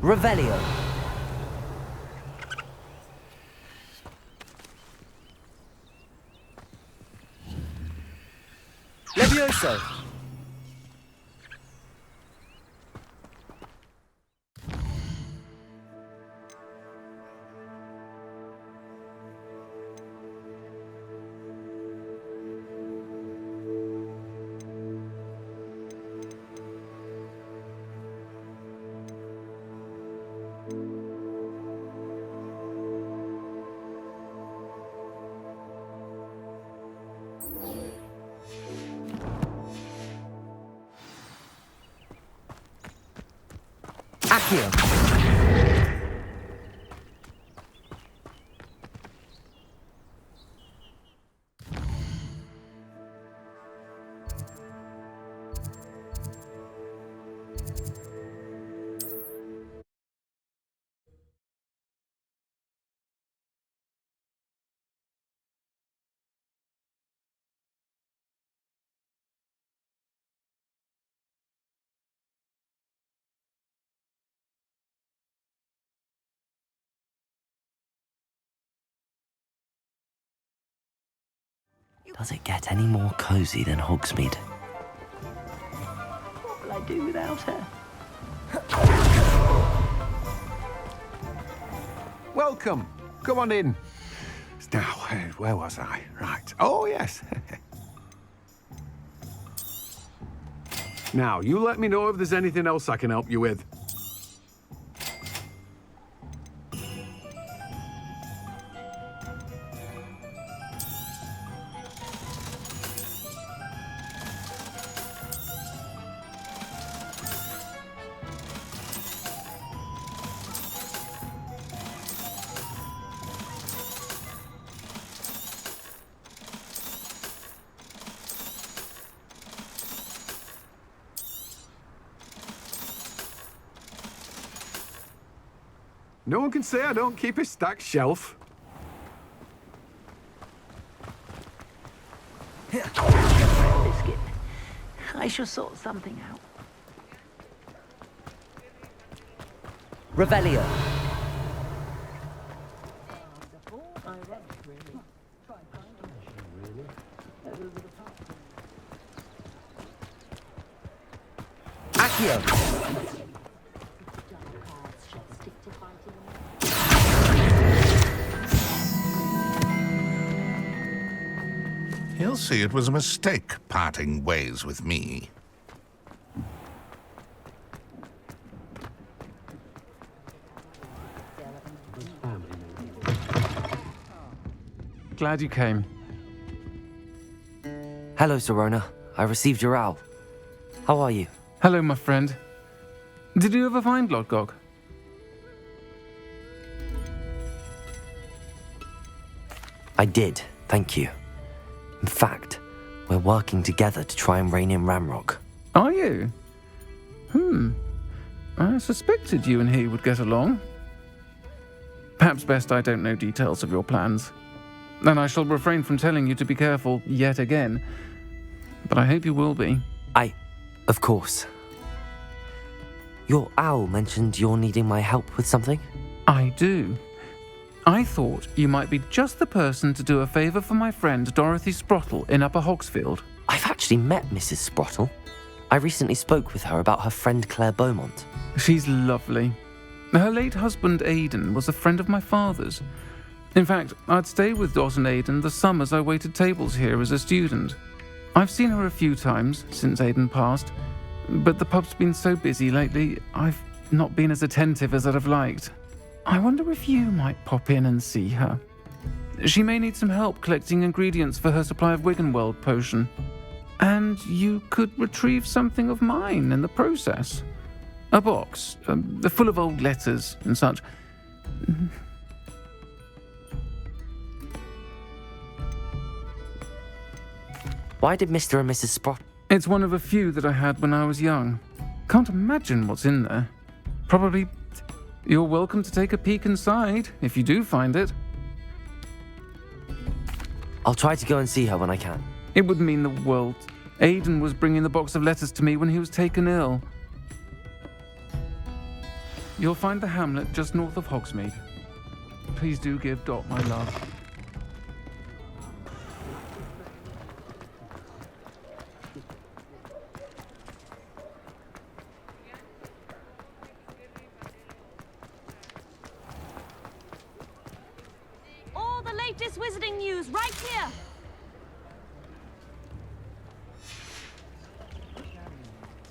Revelio. Levioso. Accio. Does it get any more cosy than Hogsmeade? What will I do without her? Welcome. Come on in. Now, where was I? Right. Oh, yes. Now, you let me know if there's anything else I can help you with. No one can say I don't keep a stacked shelf. Biscuit. I shall sort something out. Revelio. Accio. He'll see it was a mistake parting ways with me. Glad you came. Hello, Serona. I received your owl. How are you? Hello, my friend. Did you ever find Lodgok? I did, thank you. In fact, we're working together to try and rein in Ramrock. Are you? I suspected you and he would get along. Perhaps best I don't know details of your plans. And I shall refrain from telling you to be careful yet again. But I hope you will be. Of course. Your owl mentioned you're needing my help with something? I do. I thought you might be just the person to do a favour for my friend Dorothy Sprottle in Upper Hogsfield. I've actually met Mrs. Sprottle. I recently spoke with her about her friend Claire Beaumont. She's lovely. Her late husband Aidan was a friend of my father's. In fact, I'd stay with Dot and Aidan the summers I waited tables here as a student. I've seen her a few times since Aidan passed, but the pub's been so busy lately, I've not been as attentive as I'd have liked. I wonder if you might pop in and see her. She may need some help collecting ingredients for her supply of Wiggenweld potion. And you could retrieve something of mine in the process. A box, full of old letters and such. Why did Mr. and Mrs. Sprottle... It's one of a few that I had when I was young. Can't imagine what's in there. Probably... You're welcome to take a peek inside, if you do find it. I'll try to go and see her when I can. It would mean the world. Aidan was bringing the box of letters to me when he was taken ill. You'll find the hamlet just north of Hogsmeade. Please do give Dot my love. All the latest wizarding news right here.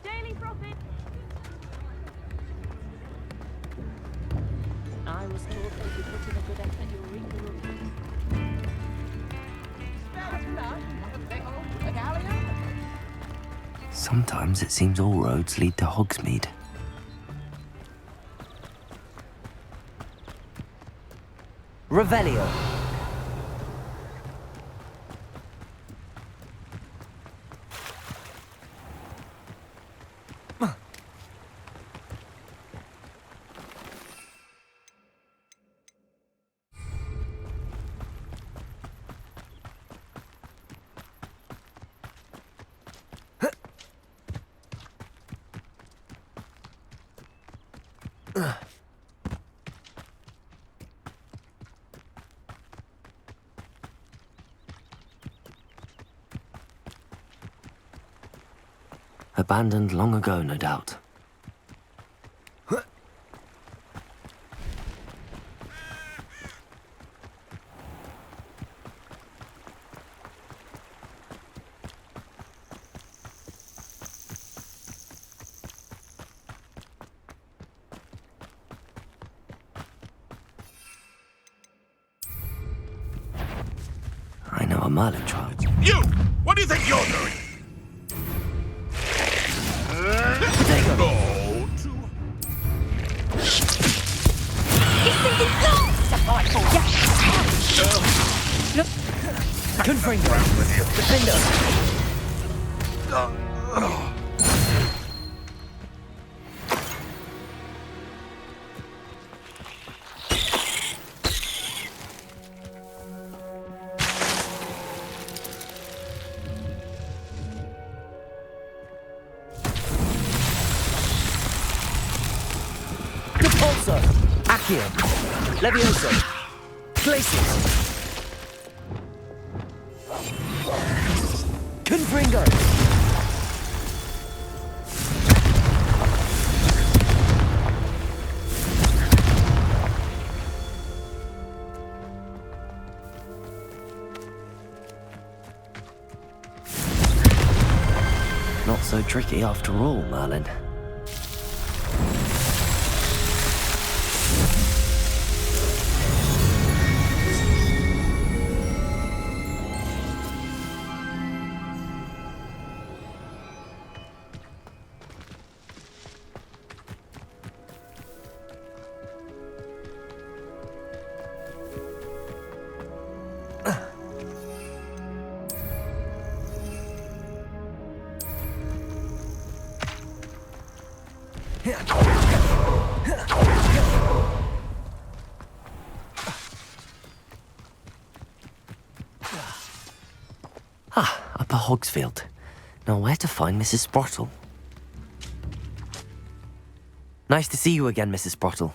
Daily Prophet. I was told that if you put in a good effort, you'll reap the rewards. Sometimes it seems all roads lead to Hogsmeade. Revelio. Abandoned long ago, no doubt. I know a Merlin trial. You! What do you think you're doing? Confringo. Defender. Repulsor. Accio. Levioso. Glacius. Confringo. Not so tricky after all, Merlin. Upper Hogsfield. Now where to find Mrs. Sprottle? Nice to see you again, Mrs. Sprottle.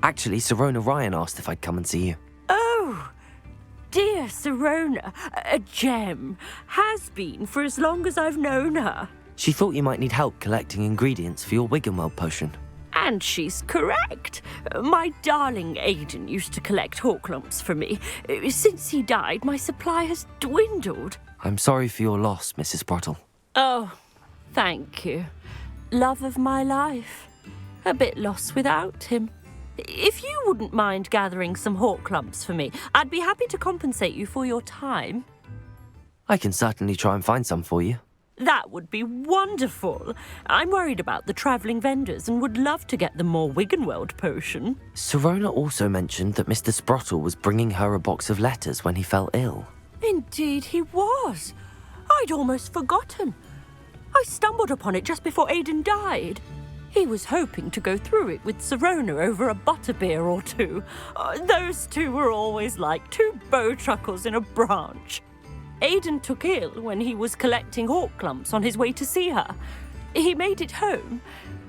Actually, Sirona Ryan asked if I'd come and see you. Oh, dear Sirona, a gem. Has been for as long as I've known her. She thought you might need help collecting ingredients for your Wiggenweld potion. And she's correct. My darling Aidan used to collect hawklumps for me. Since he died, my supply has dwindled. I'm sorry for your loss, Mrs. Sprottle. Oh, thank you. Love of my life. A bit lost without him. If you wouldn't mind gathering some hawklumps for me, I'd be happy to compensate you for your time. I can certainly try and find some for you. That would be wonderful. I'm worried about the travelling vendors and would love to get them more Wiggenweld potion. Sirona also mentioned that Mr. Sprottle was bringing her a box of letters when he fell ill. Indeed he was. I'd almost forgotten. I stumbled upon it just before Aidan died. He was hoping to go through it with Sirona over a butterbeer or two. Those two were always like two bowtruckles in a branch. Aidan took ill when he was collecting hawklumps on his way to see her. He made it home,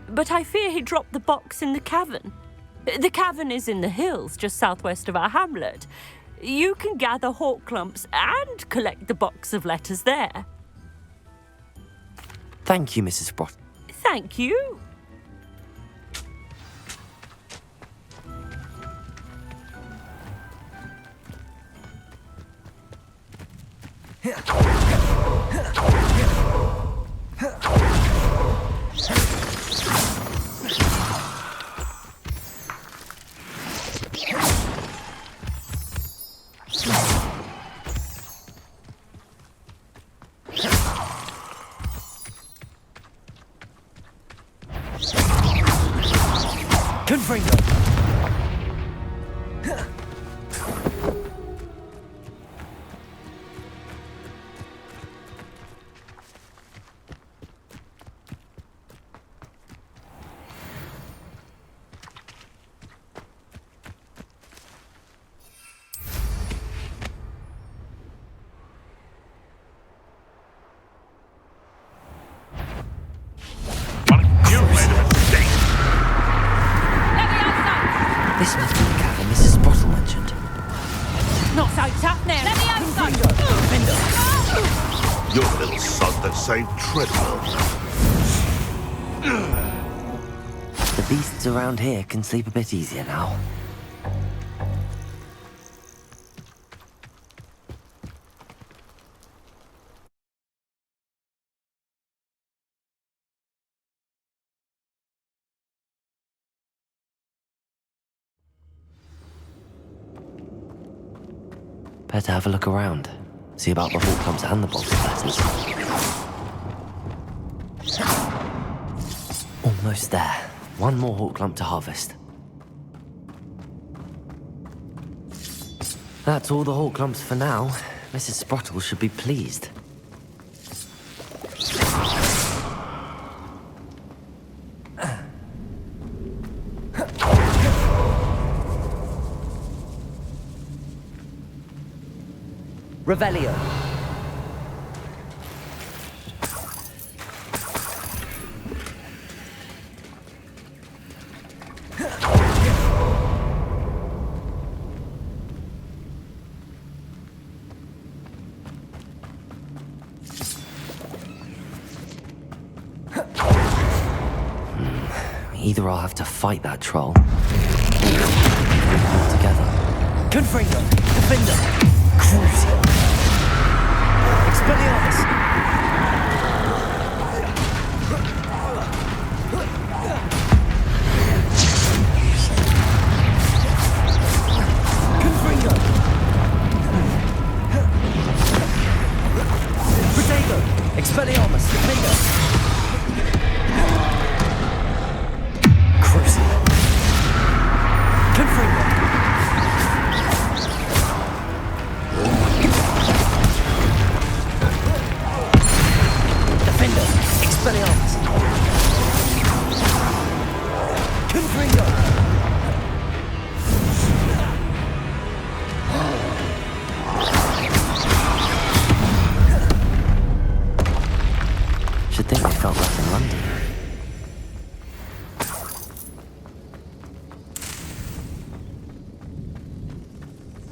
but I fear he dropped the box in the cavern. The cavern is in the hills just southwest of our hamlet. You can gather hawk clumps and collect the box of letters there. Thank you, Mrs. Sprott. Thank you. Confringo. This must be the cavern Mrs. Sprott mentioned. Not so tough now. Let me outside. You're the little sod that saved Treadwell. The beasts around here can sleep a bit easier now. Better have a look around. See about the hawk clumps and the box of letters. Almost there. One more hawk clump to harvest. That's all the hawk clumps for now. Mrs. Sprottle should be pleased. Revelio. Either I'll have to fight that troll, or together. Confringo. Defender. Crucio. Expelliarmus. Confringo. Protego. Expelliarmus. Defender. Crucio. Confringo. Expelliarmus. Confringo. Should think they felt less in London.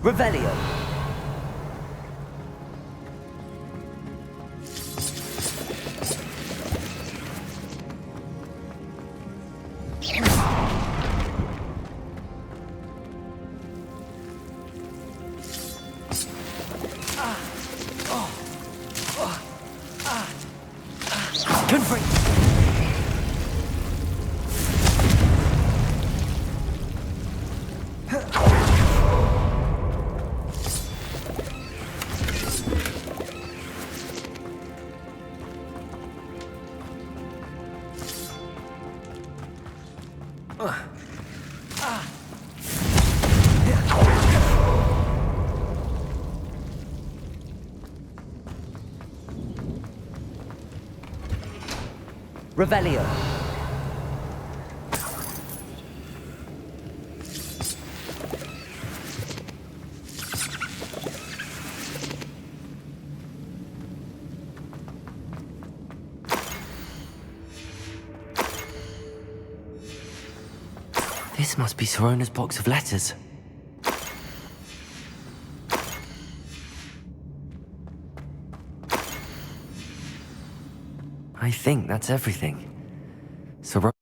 Revelio. Confringo. Revelio. This must be Sirona's box of letters. I think that's everything. Sirona.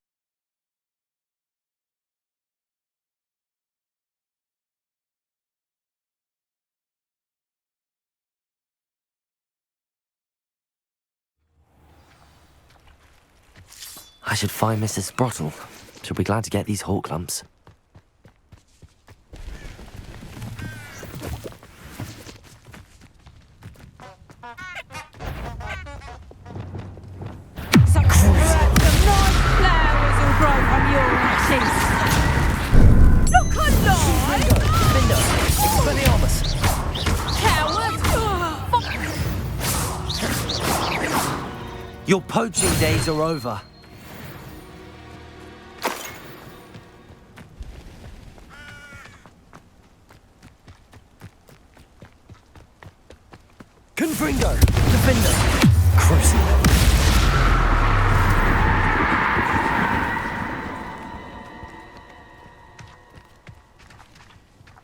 I should find Mrs. Sprottle. She'll be glad to get these hawk lumps. Look alive! Defender! Expelliarmus! Cowards! Your poaching days are over. Confringo! Defender! Crucio!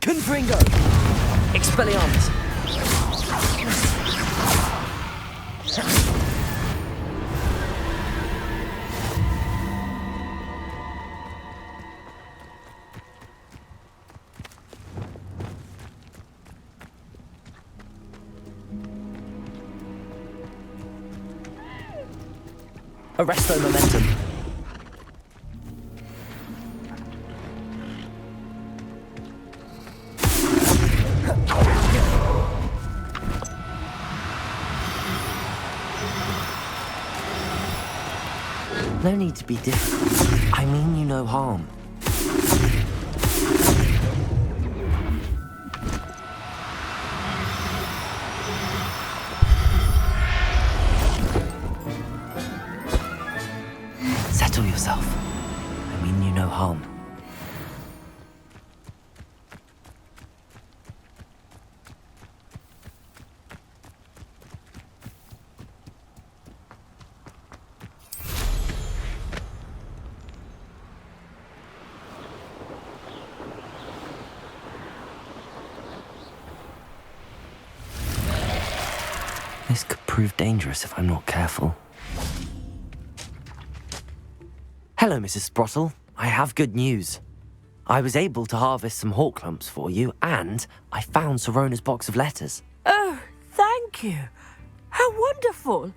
Confringo! Expelliarmus! Arresto momentum. No need to be different. I mean you no harm. Settle yourself. I mean you no harm. This could prove dangerous if I'm not careful. Hello, Mrs. Sprottle. I have good news. I was able to harvest some hawk lumps for you, and I found Sirona's box of letters. Oh, thank you. How wonderful.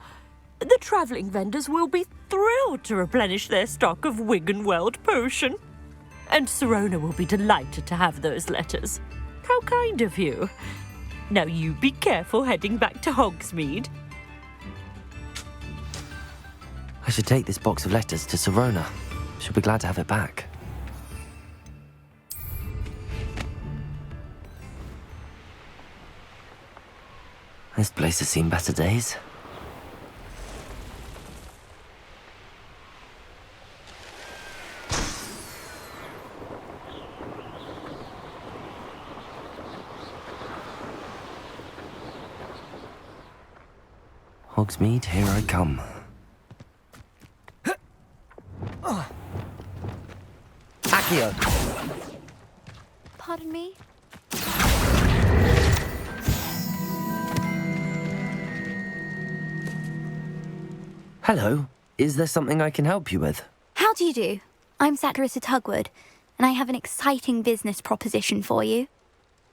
The travelling vendors will be thrilled to replenish their stock of Wiggenweld potion. And Sirona will be delighted to have those letters. How kind of you. Now you be careful heading back to Hogsmeade. I should take this box of letters to Sirona. She'll be glad to have it back. This place has seen better days. Hogsmeade, here I come. Accio! Pardon me? Hello. Is there something I can help you with? How do you do? I'm Satirissa Tugwood, and I have an exciting business proposition for you.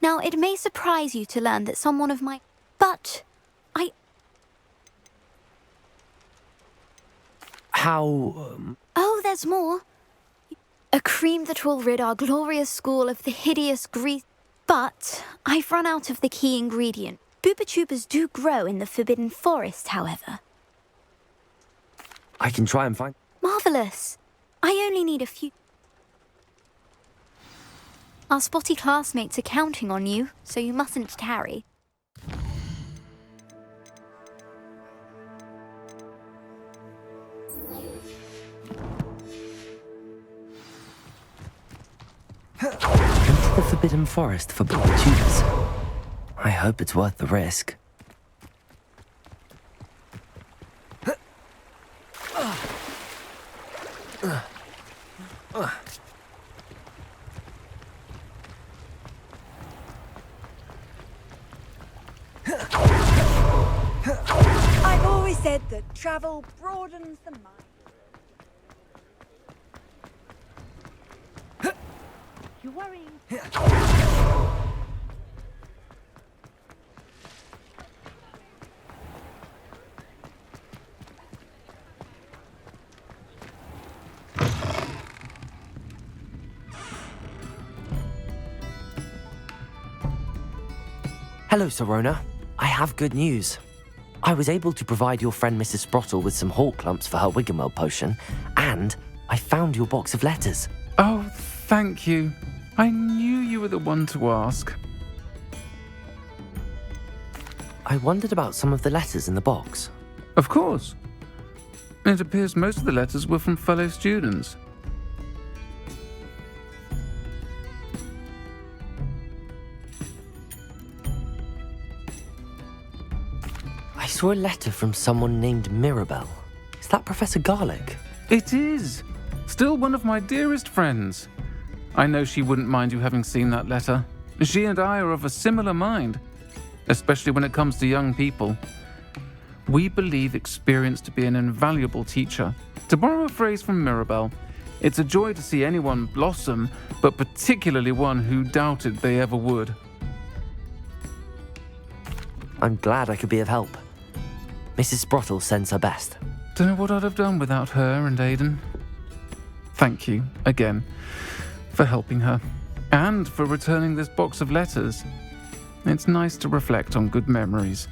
Now, it may surprise you to learn that someone of my... But How... Oh, there's more. A cream that will rid our glorious school of the hideous grease. But I've run out of the key ingredient. Booba-tubers do grow in the Forbidden Forest, however. I can try and find... Marvellous. I only need a few... Our spotty classmates are counting on you, so you mustn't tarry. Into the Forbidden Forest for Booba-tubers. I hope it's worth the risk. said that travel broadens the mind. You're worrying. Hello, Serona. I have good news. I was able to provide your friend Mrs. Sprottle with some hawk lumps for her Wiggenweld potion, and I found your box of letters. Oh, thank you. I knew you were the one to ask. I wondered about some of the letters in the box. Of course. It appears most of the letters were from fellow students. I saw a letter from someone named Mirabelle. Is that Professor Garlic? It is. Still one of my dearest friends. I know she wouldn't mind you having seen that letter. She and I are of a similar mind, especially when it comes to young people. We believe experience to be an invaluable teacher. To borrow a phrase from Mirabelle, it's a joy to see anyone blossom, but particularly one who doubted they ever would. I'm glad I could be of help. Mrs. Sprottle sends her best. Don't know what I'd have done without her and Aidan. Thank you, again, for helping her, and for returning this box of letters. It's nice to reflect on good memories.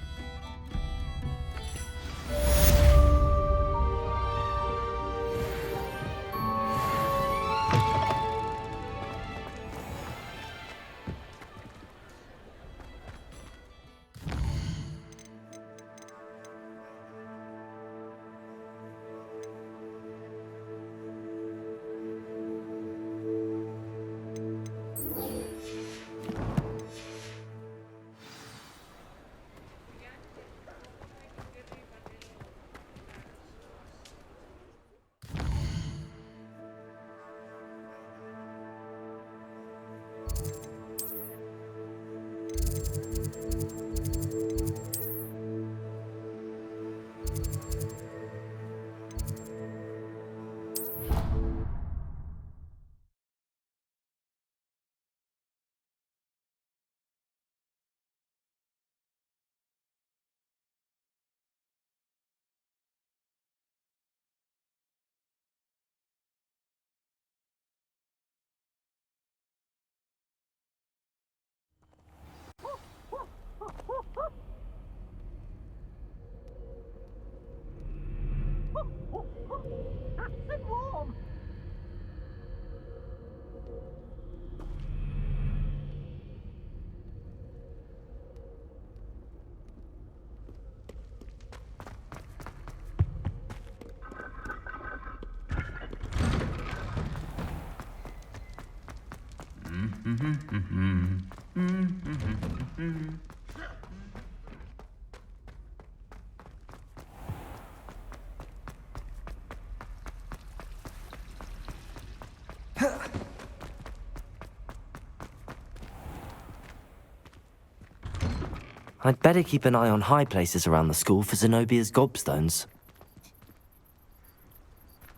I'd better keep an eye on high places around the school for Zenobia's gobstones.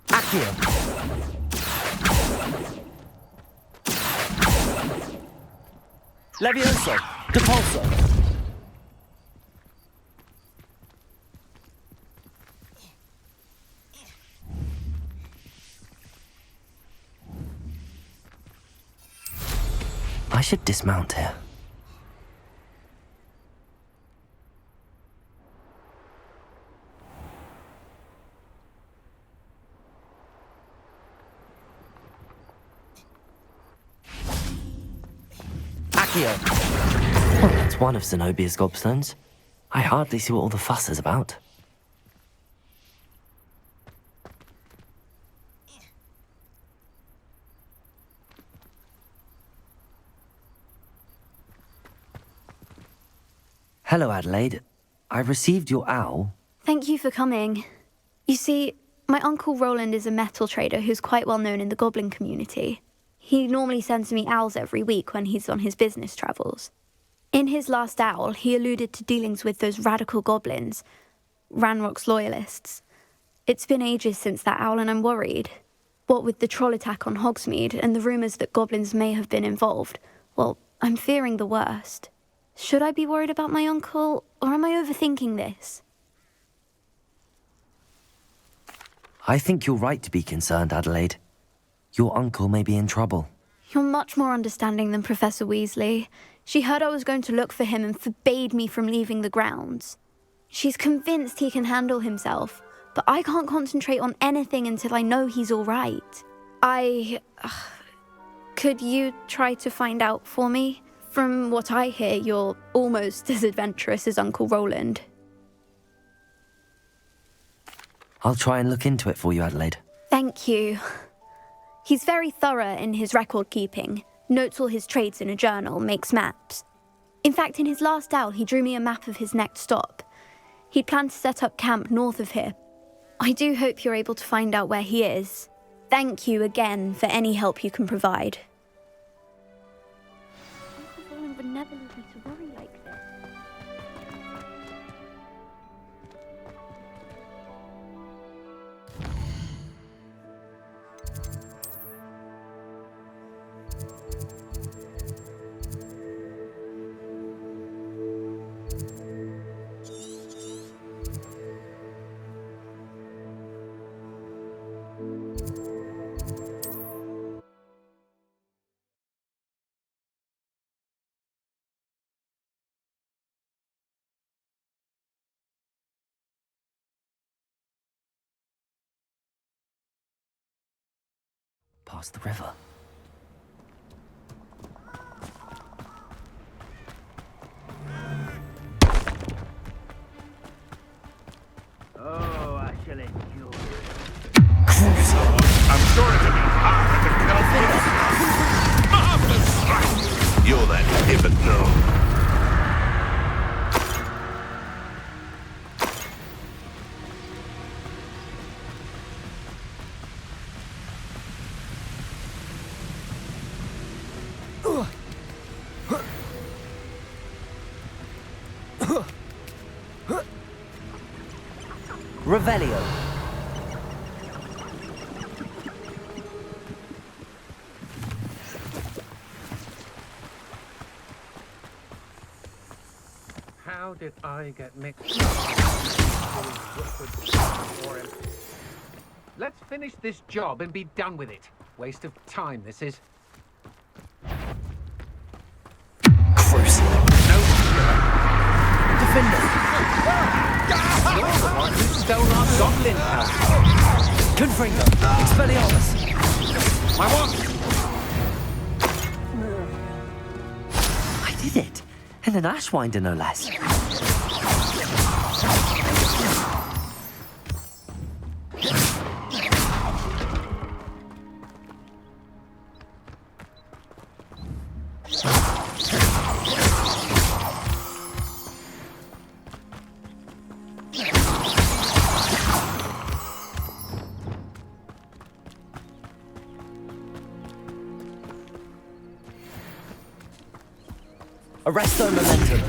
Accio! Levioso! Depulso! I should dismount here. Well, that's one of Zenobia's gobstones. I hardly see what all the fuss is about. Hello, Adelaide. I received your owl. Thank you for coming. You see, my Uncle Roland is a metal trader who's quite well known in the goblin community. He normally sends me owls every week when he's on his business travels. In his last owl, he alluded to dealings with those radical goblins. Ranrock's loyalists. It's been ages since that owl and I'm worried. What with the troll attack on Hogsmeade and the rumours that goblins may have been involved, well, I'm fearing the worst. Should I be worried about my uncle, or am I overthinking this? I think you're right to be concerned, Adelaide. Your uncle may be in trouble. You're much more understanding than Professor Weasley. She heard I was going to look for him and forbade me from leaving the grounds. She's convinced he can handle himself, but I can't concentrate on anything until I know he's all right. Could you try to find out for me? From what I hear, you're almost as adventurous as Uncle Roland. I'll try and look into it for you, Adelaide. Thank you. He's very thorough in his record keeping, notes all his trades in a journal, makes maps. In fact, in his last owl, he drew me a map of his next stop. He'd planned to set up camp north of here. I do hope you're able to find out where he is. Thank you again for any help you can provide. Uncle Roland would never leave me to worry like this. Past the river. Oh, I shall endure. Crucio! I'm sure it'll be hard to kill. Marvelous strike! You're that hypocrite. Revelio. How did I get mixed up? Let's finish this job and be done with it. Waste of time, this is. Crucial. No. Defender. You're the one who stole our goblin house. Confringo. Expelliarmus. My what? I did it. And an Ashwinder, no less. Arresto momentum.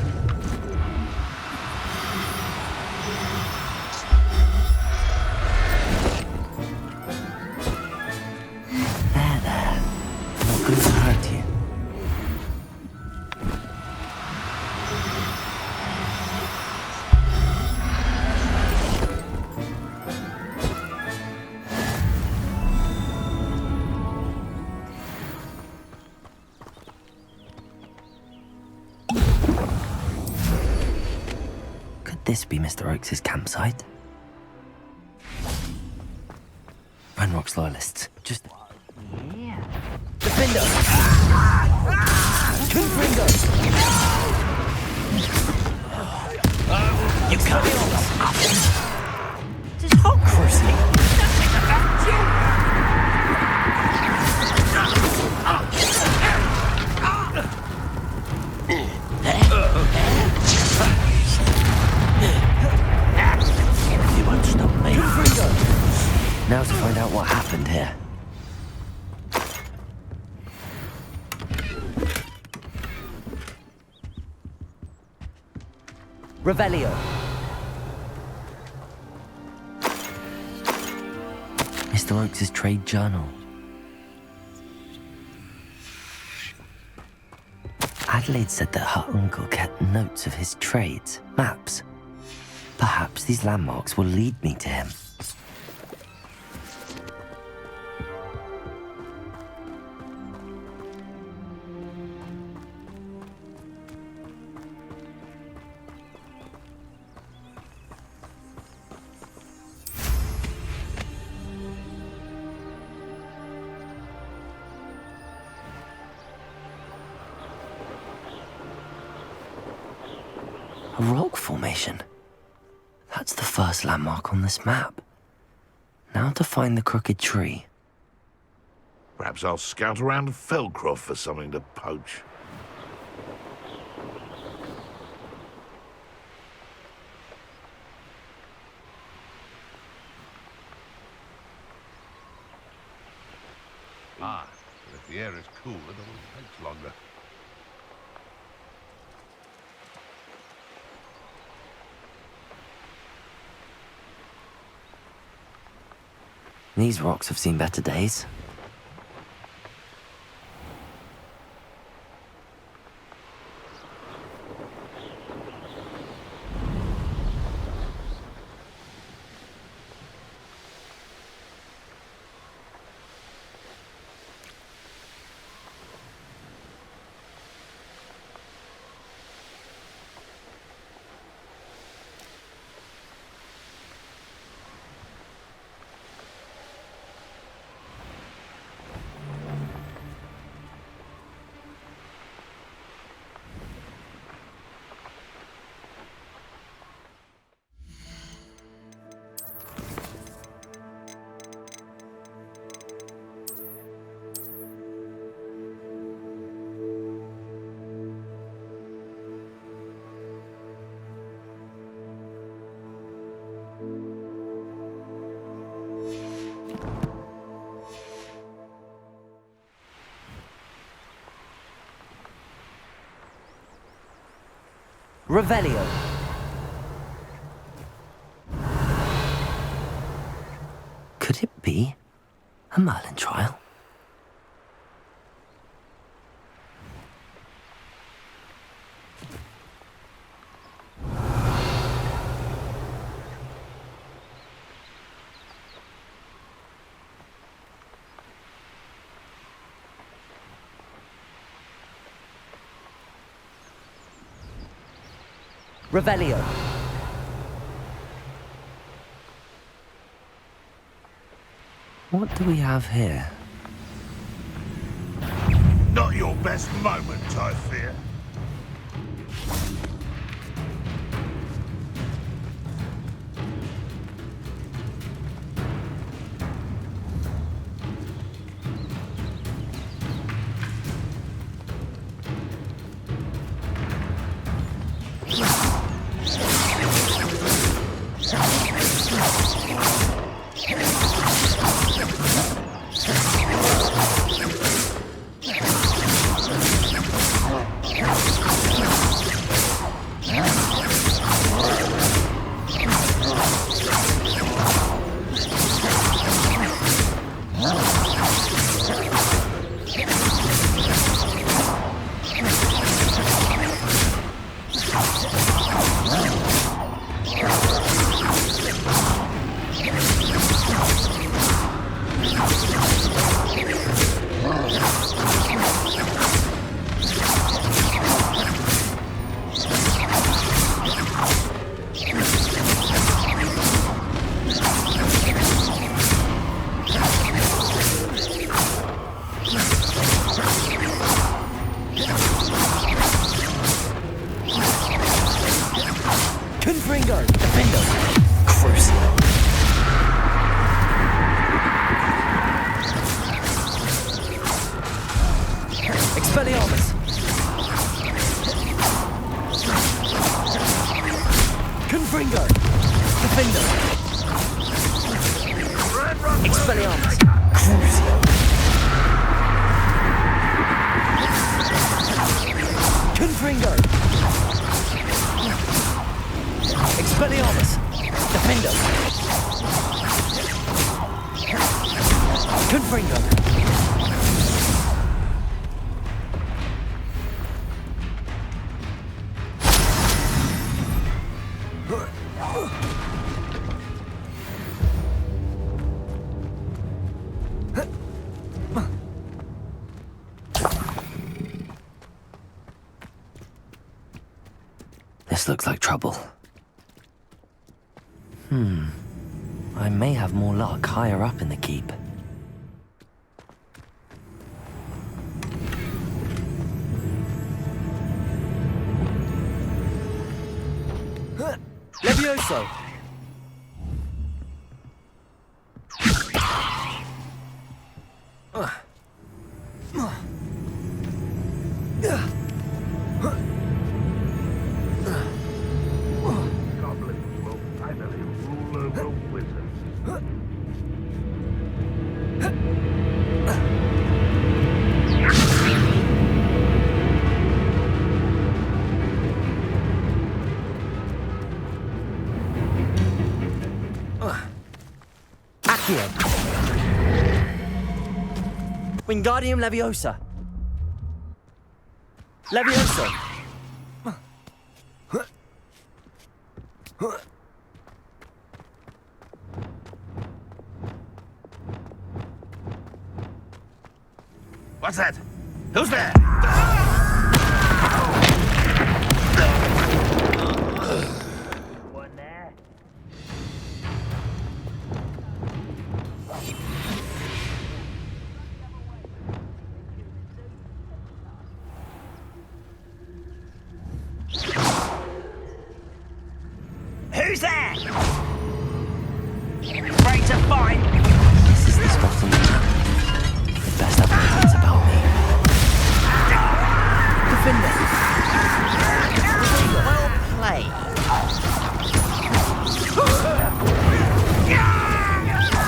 There. Not going to hurt you. This be Mr. Oakes' campsite? Ranrock's loyalists. Just... Yeah. Defender. Confringo. Expelliarmus. This whole Crucial. You won't stop me. Now to find out what happened here. Revelio. Mr. Oakes' trade journal. Adelaide said that her uncle kept notes of his trades, maps. Perhaps these landmarks will lead me to him. A rock formation. That's the first landmark on this map. Now to find the crooked tree. Perhaps I'll scout around Felcroft for something to poach. Ah, if the air is cooler, then it takes longer. These rocks have seen better days. Revelio. Could it be a Merlin trial? Revelio. What do we have here? Not your best moment, I fear. Crucio. Expelliarmus. Confringo. Defender. Expelliarmus. Crucio. Confringo. Expelliarmus. Defender. This looks like trouble. I may have more luck higher up in the keep. Levioso! Goblins will finally rule over wizards. Accio! Wingardium Leviosa! Levioso! What's that? Who's there? One there. Who's there? Afraid to fight? This is the spot on the map. The best evidence about me. Defender! Well played.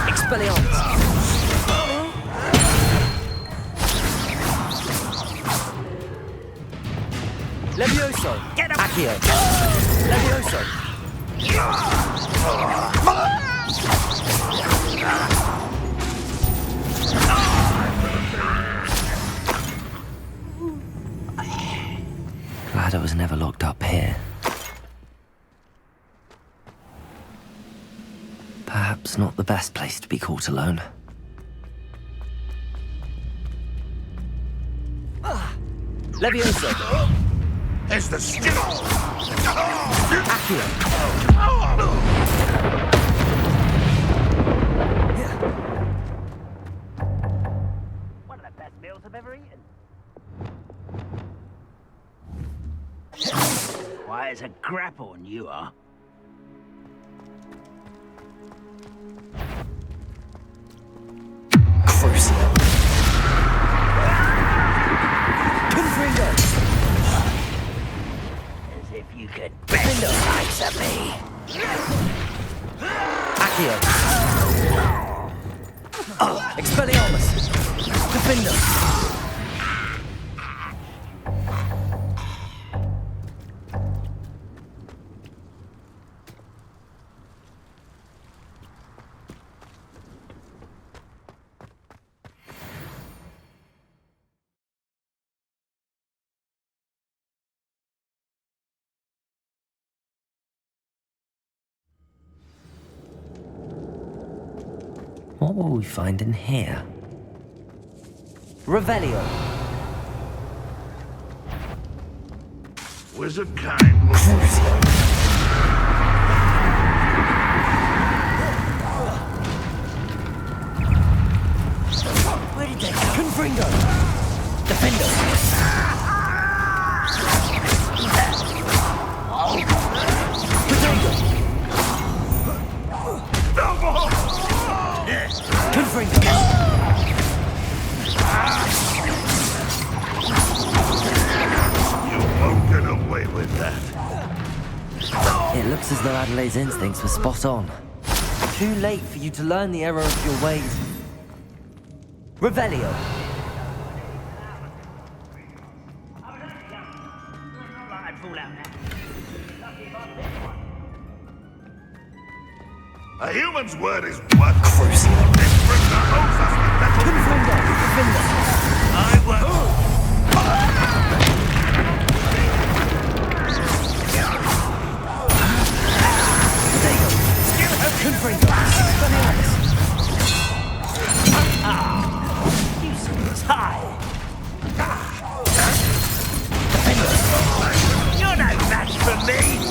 Expelliarmus! Levioso! Get up! Accio! Levioso! Glad I was never locked up here. Perhaps not the best place to be caught alone. Levioso! There's the skill! Accio! One of the best meals I've ever eaten. Why, it's a grapple, you are. Crucio! Confringo! As if you could bend the likes of me. Accio! Expelliarmus! Defender! What will we find in here? Revelio! Wizard kind will... Where did they go? Confringo! Defender! Potato! Confringo! You won't get away with that. It looks as though Adelaide's instincts were spot on. Too late for you to learn the error of your ways. Revelio! A human's word is worth Crucial. This prisoner owes us the battle. Confringo! Defender! I will. Confringo! Useless high! Defender! You're no match for me!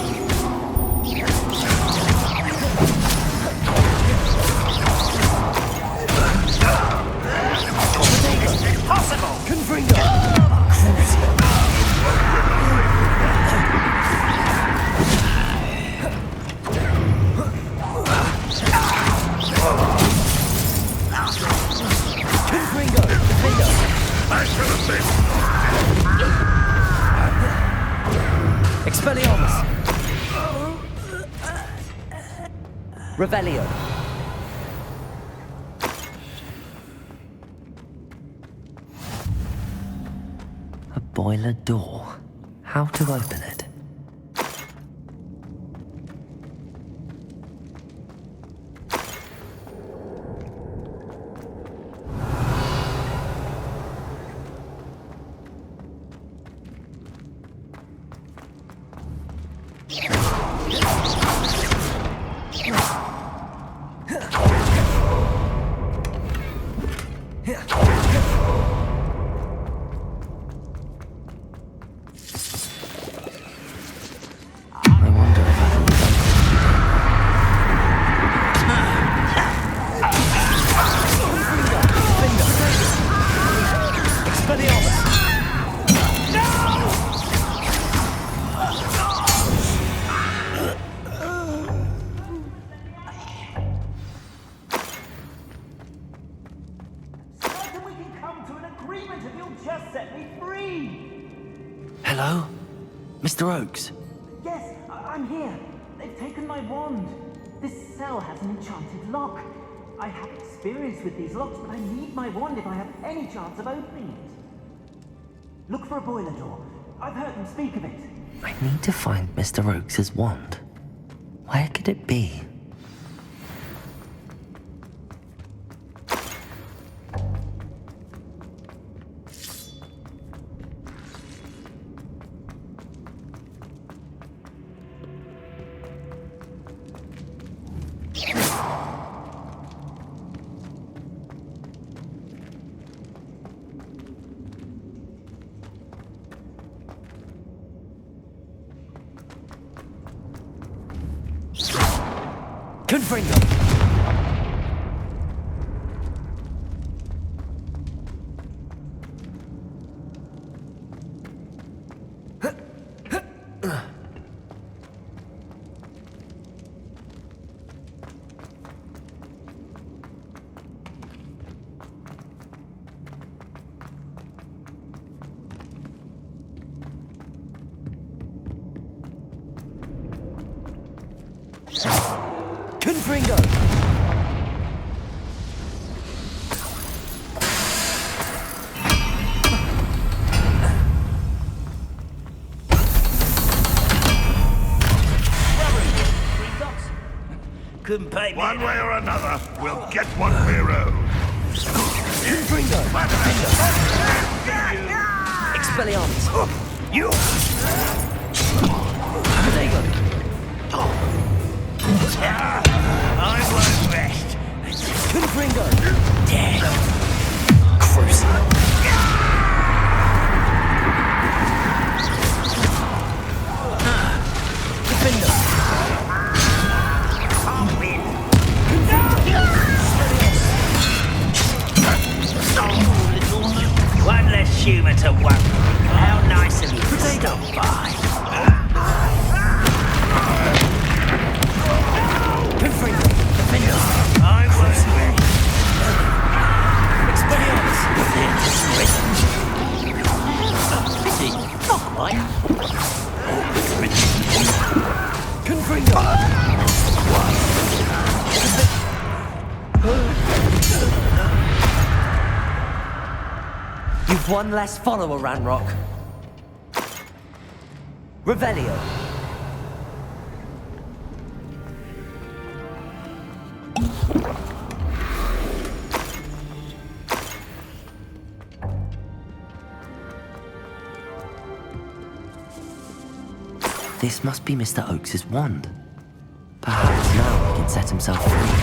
Confringo! Confringo! Defendo! I should have been. Expelliarmus! Revelio! A boiler door. How to open it? Hello? Mr. Oakes? Yes, I'm here. They've taken my wand. This cell has an enchanted lock. I have experience with these locks, but I need my wand if I have any chance of opening it. Look for a boiler door. I've heard them speak of it. I need to find Mr. Oakes' wand. Where could it be? Confringo! Confringo! Couldn't pay me. One way or another, we'll get what we're owed. Confringo! Expelliarmus! You! Protego! I won't rest. Confringo! Dead. Crucio. Defendo! I'll win. One less humour to worry. How nice of you to stop by. Confringo! Defendo! I won't win. Expelliarmus! Pity. Not quite. Confringo! You've one less follower, Ranrock. Revelio. This must be Mr. Oakes' wand. Perhaps now he can set himself free.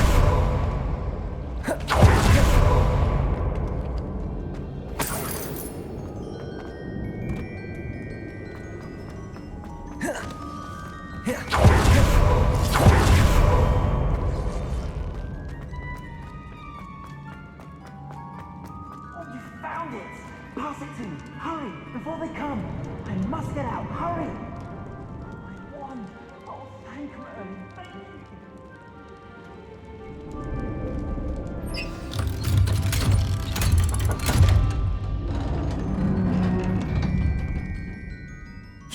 Oh, you found it! Pass it to me. Hurry, before they come. I must get out. Hurry. My wand. Oh, thank Merlin. Thank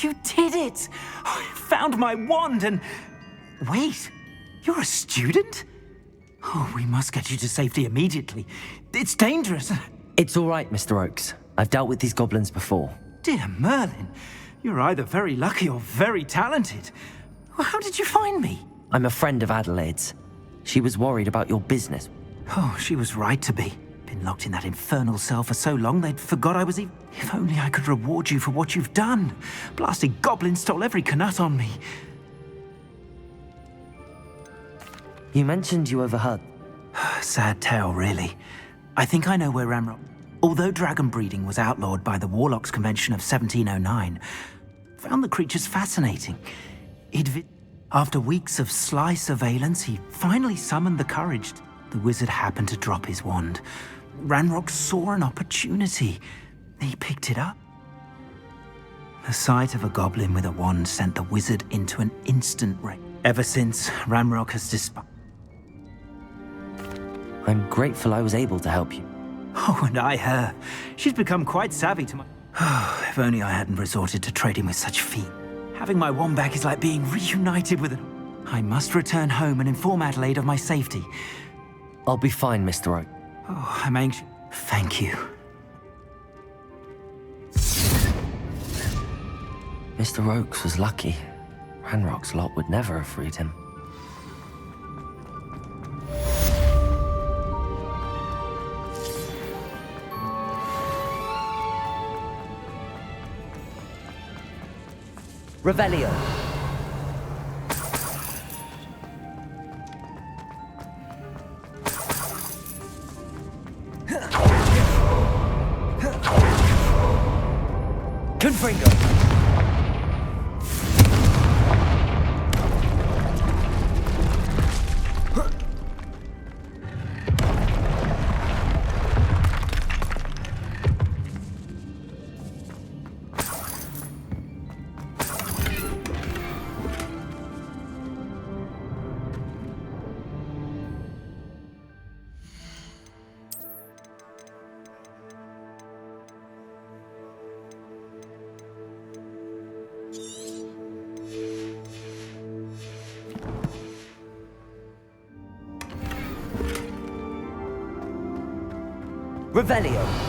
you. You did it! I found my wand and... Wait, you're a student? Oh, we must get you to safety immediately. It's dangerous. It's all right, Mr. Oakes. I've dealt with these goblins before. Dear Merlin, you're either very lucky or very talented. How did you find me? I'm a friend of Adelaide's. She was worried about your business. Oh, she was right to be. Been locked in that infernal cell for so long they'd forgot I was even... If only I could reward you for what you've done. Blasted goblins stole every knut on me. You mentioned you overheard. Sad tale, really. I think I know where Ramrock... Although dragon breeding was outlawed by the Warlocks Convention of 1709, found the creatures fascinating. After weeks of sly surveillance, he finally summoned the courage. The wizard happened to drop his wand. Ranrock saw an opportunity. He picked it up. The sight of a goblin with a wand sent the wizard into an instant rage. Ever since, Ranrock has I'm grateful I was able to help you. Oh, and I her. She's become quite savvy to my... If only I hadn't resorted to trading with such feet. Having my wand back is like being reunited with an... I must return home and inform Adelaide of my safety. I'll be fine, Mr. Oak. Oh, I'm anxious. Thank you. Mr. Oakes was lucky. Ranrock's lot would never have freed him. Revelio. Confringo. Revelio.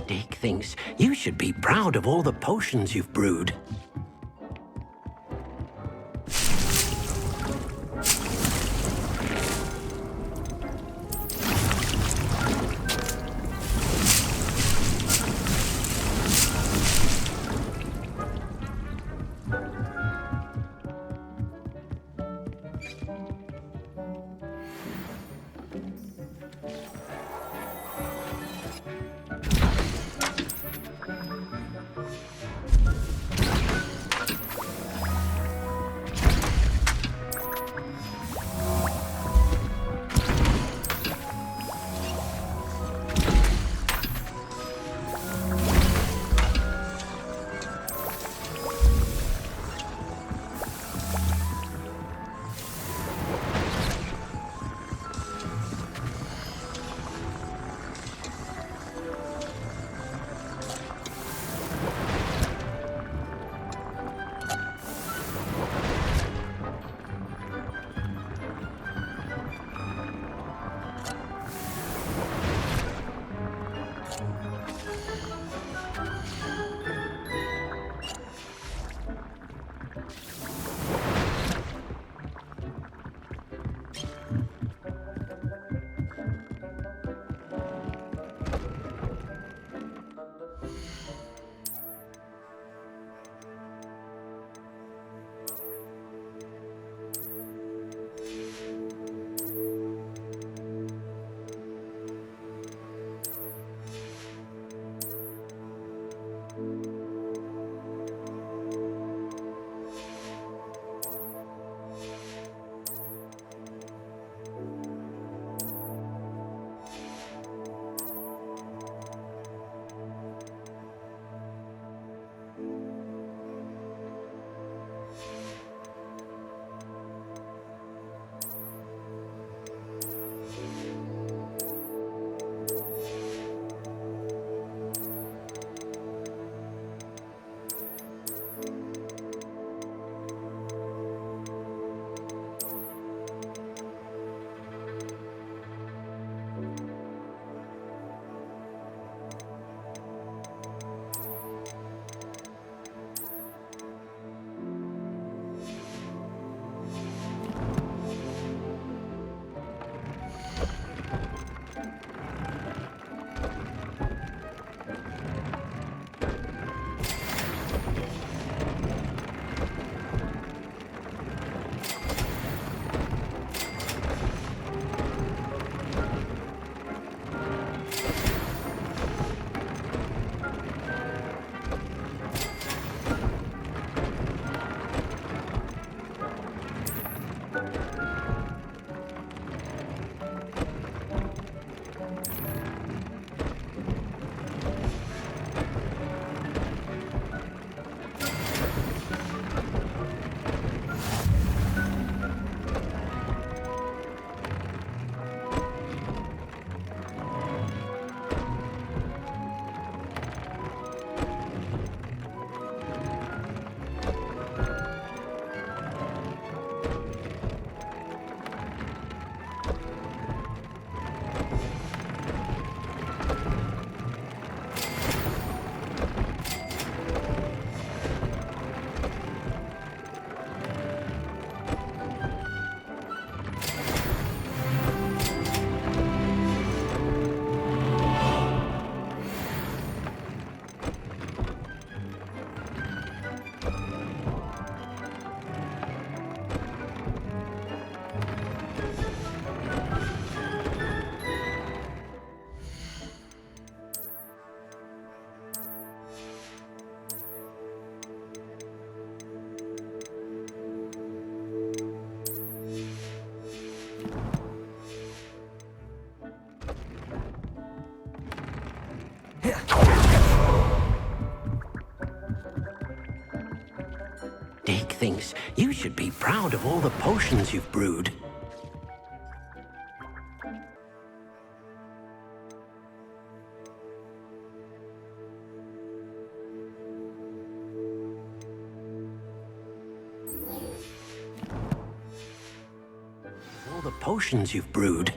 Dick thinks you should be proud of all the potions you've brewed. Dick thinks you should be proud of all the potions you've brewed. All the potions you've brewed.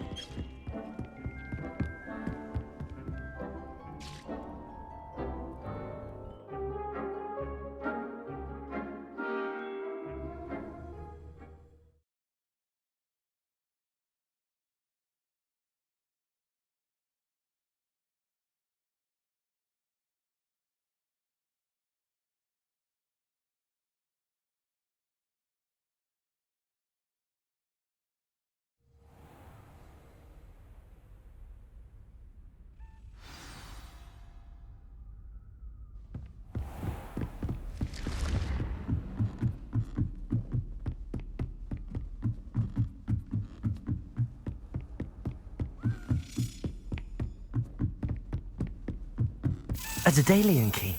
A Daedalian key.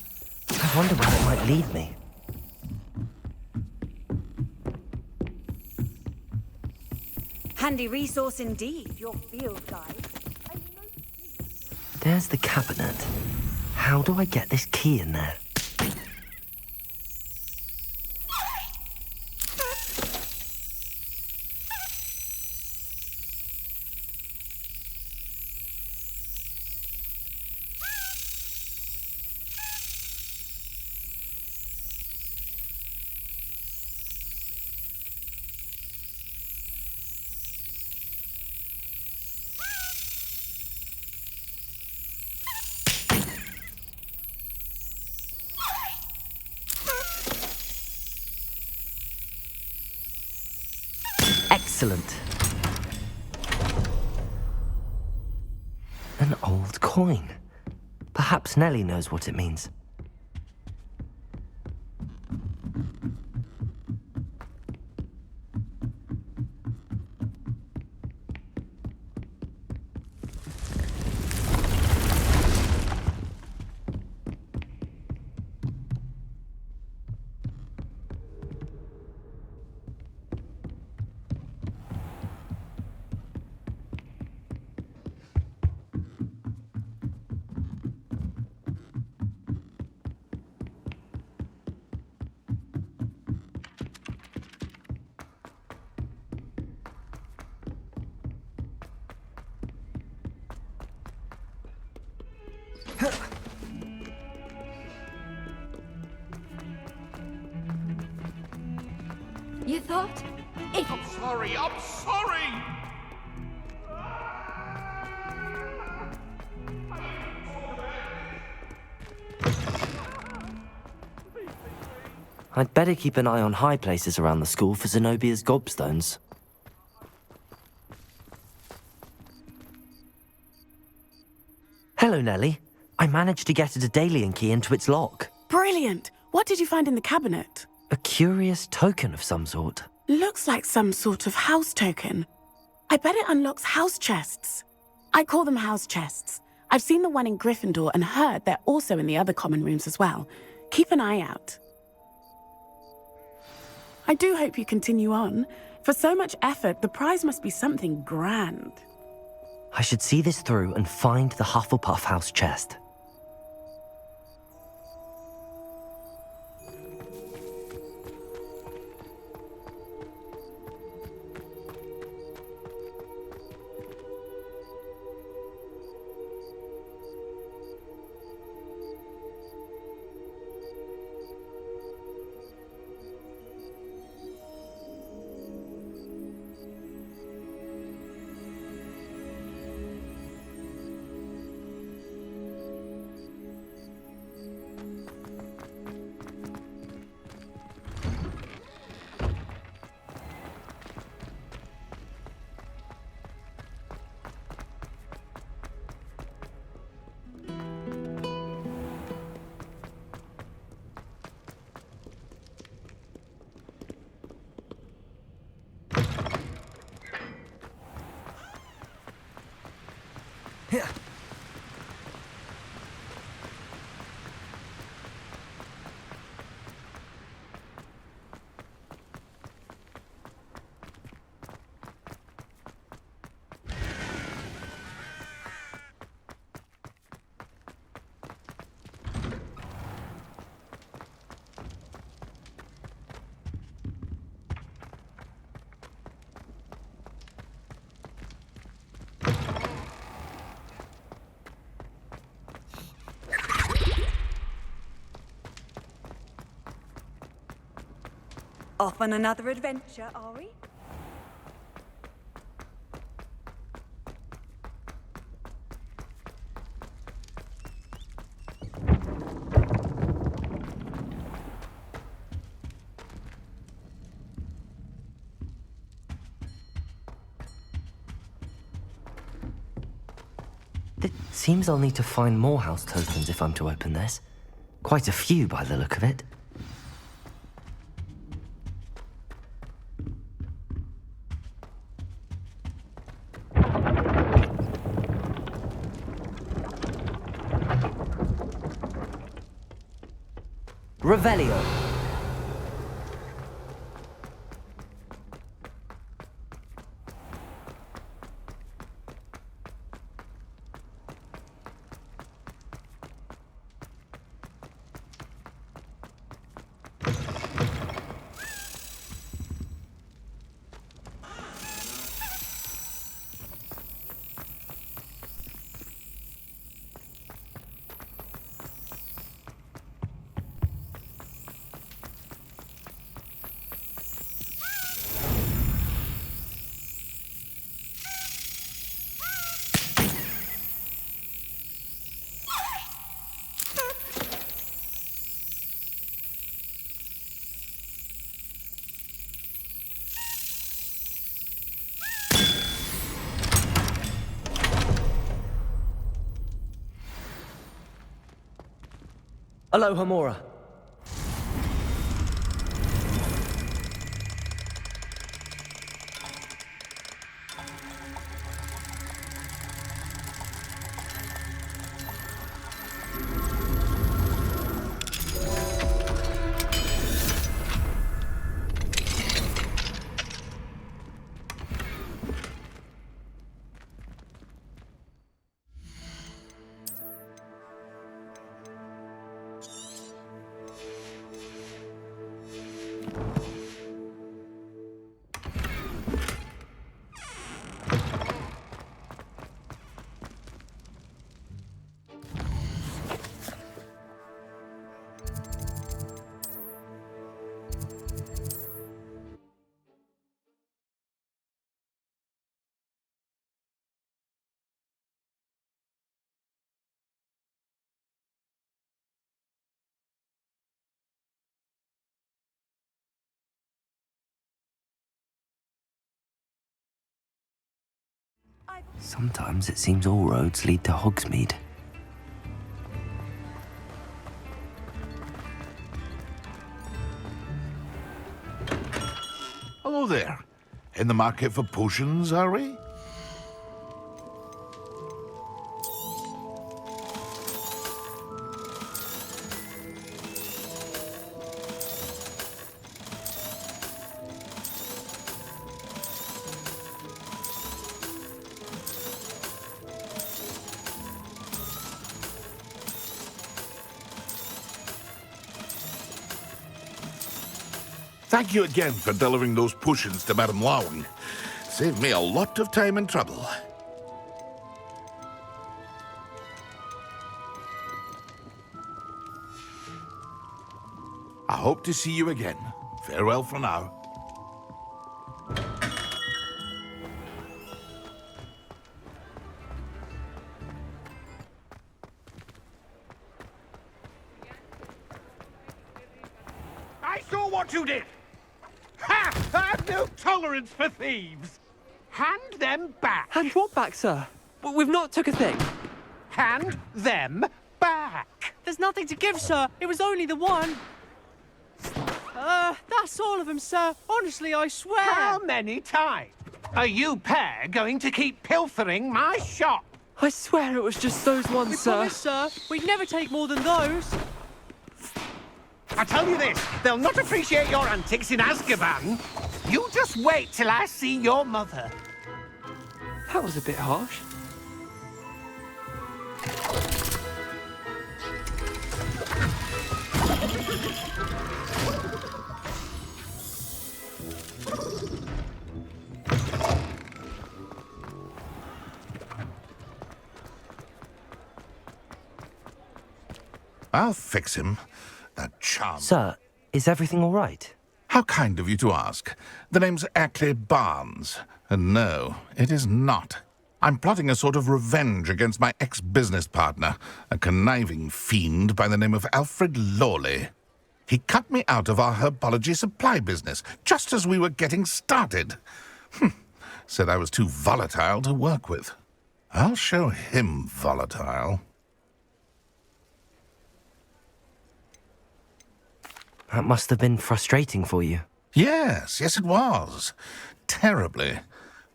I wonder where it might lead me. Handy resource indeed, your field guide. There's the cabinet. How do I get this key in there? Excellent. An old coin. Perhaps Nellie knows what it means. You thought? I'm sorry, I'm sorry! I'd better keep an eye on high places around the school for Zenobia's gobstones. Hello, Nellie. I managed to get a Daedalian key into its lock. Brilliant! What did you find in the cabinet? A curious token of some sort. Looks like some sort of house token. I bet it unlocks house chests. I call them house chests. I've seen the one in Gryffindor and heard they're also in the other common rooms as well. Keep an eye out. I do hope you continue on. For so much effort, the prize must be something grand. I should see this through and find the Hufflepuff house chest. Off on another adventure, are we? It seems I'll need to find more house tokens if I'm to open this. Quite a few by the look of it. Revelio. Aloha Mora. Sometimes it seems all roads lead to Hogsmeade. Hello there. In the market for potions, are we? Thank you again for delivering those potions to Madame Long. Saved me a lot of time and trouble. I hope to see you again. Farewell for now. I saw what you did! Ha! I have no tolerance for thieves! Hand them back! Hand what back, sir? We've not took a thing. Hand them back! There's nothing to give, sir. It was only the one. That's all of them, sir. Honestly, I swear. How many times are you pair going to keep pilfering my shop? I swear it was just those ones, We sir. promise, sir. We'd never take more than those. I tell you this, they'll not appreciate your antics in Azkaban. You just wait till I see your mother. That was a bit harsh. I'll fix him. That charm. Sir, is everything all right? How kind of you to ask. The name's Ackley Barnes. And no, it is not. I'm plotting a sort of revenge against my ex-business partner, a conniving fiend by the name of Alfred Lawley. He cut me out of our herbology supply business, just as we were getting started. Said I was too volatile to work with. I'll show him volatile. That must have been frustrating for you. Yes, it was. Terribly.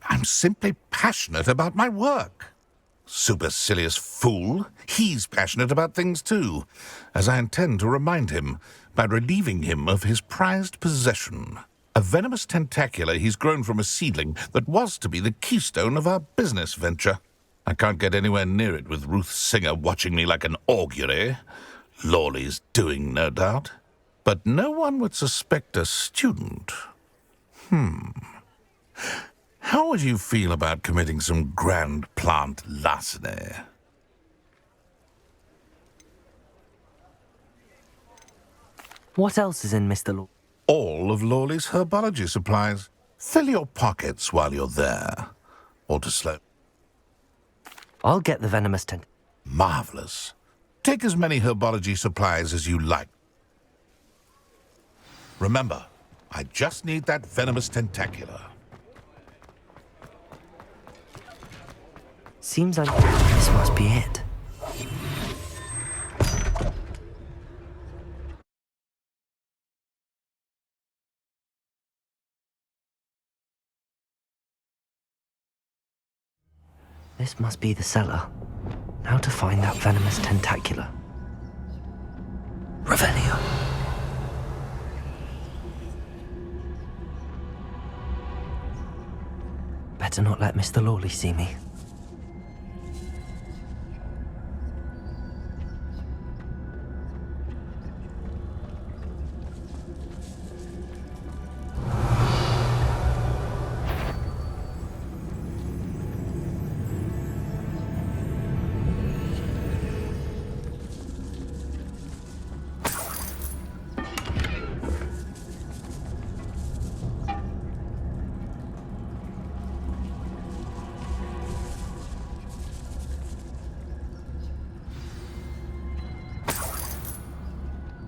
I'm simply passionate about my work. Supercilious fool. He's passionate about things too, as I intend to remind him by relieving him of his prized possession. A venomous tentacula he's grown from a seedling that was to be the keystone of our business venture. I can't get anywhere near it with Ruth Singer watching me like an augury. Lawley's doing, no doubt. But no one would suspect a student. How would you feel about committing some grand plant larceny? What else is in Mr. Law? All of Lawley's herbology supplies. Fill your pockets while you're there. Or to slow. I'll get the venomous Marvelous. Take as many herbology supplies as you like. Remember, I just need that venomous tentacula. Seems like this must be it. This must be the cellar. Now to find that venomous tentacula. Revelio. Better not let Mr. Lawley see me.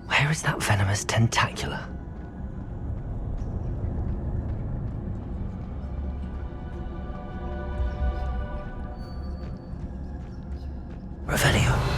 Where is that venomous tentacula? Revelio.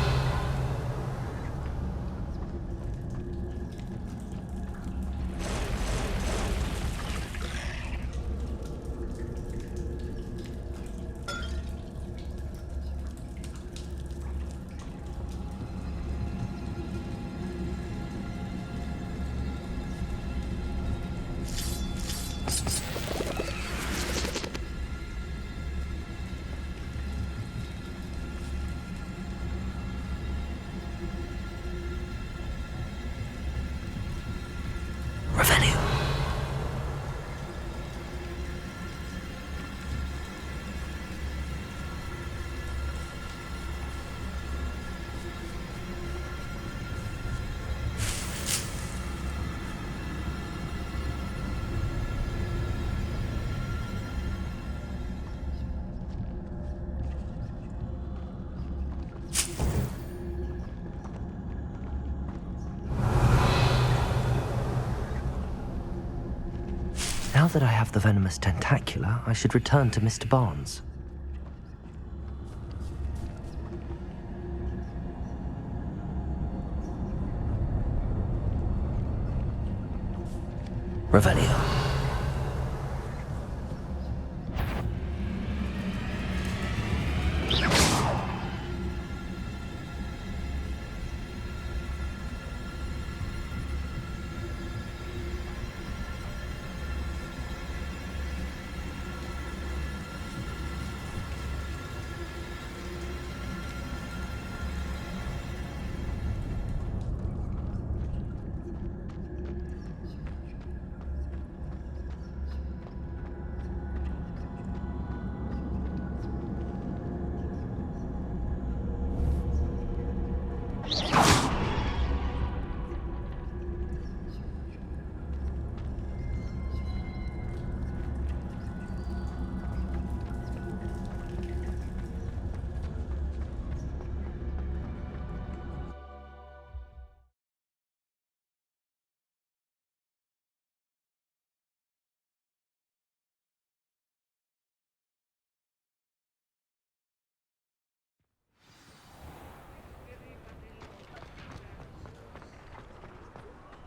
Now that I have the venomous tentacula, I should return to Mr. Barnes. Revelio.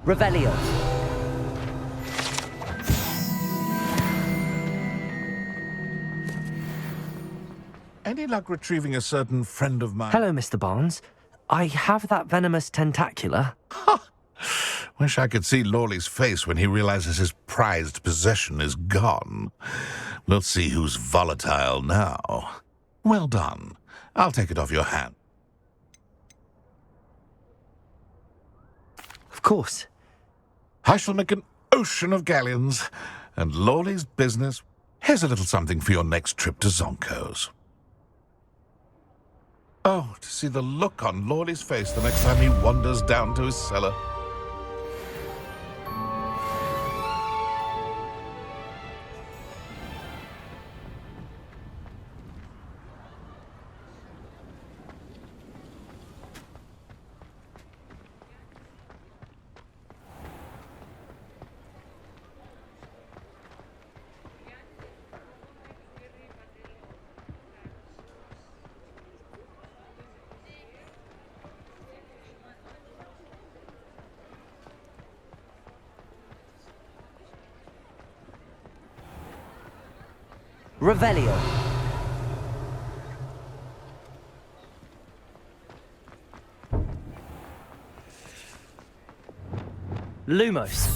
Revelio. Any Any luck retrieving a certain friend of mine? Hello, Mr. Barnes. I have that venomous tentacular. Wish I could see Lawley's face when he realizes his prized possession is gone. We'll see who's volatile now. Well done. I'll take it off your hand. Of course. I shall make an ocean of galleons, and Lawley's business. Here's a little something for your next trip to Zonko's. Oh, to see the look on Lawley's face the next time he wanders down to his cellar. Revelio. Lumos.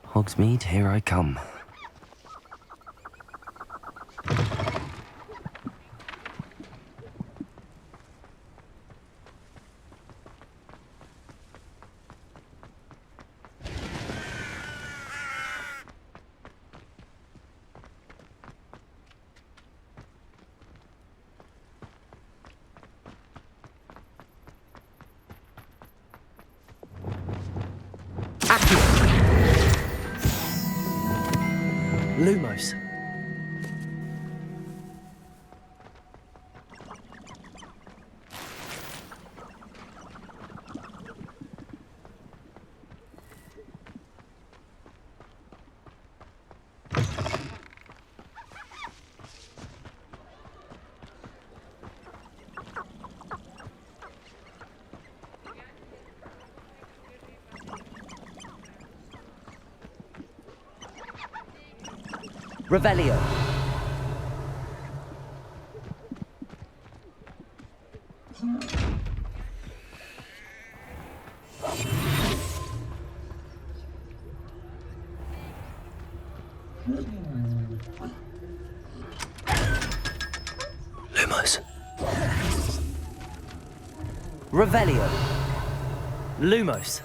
Hogsmeade, here I come. Lumos. Revelio. Lumos. Revelio. Lumos.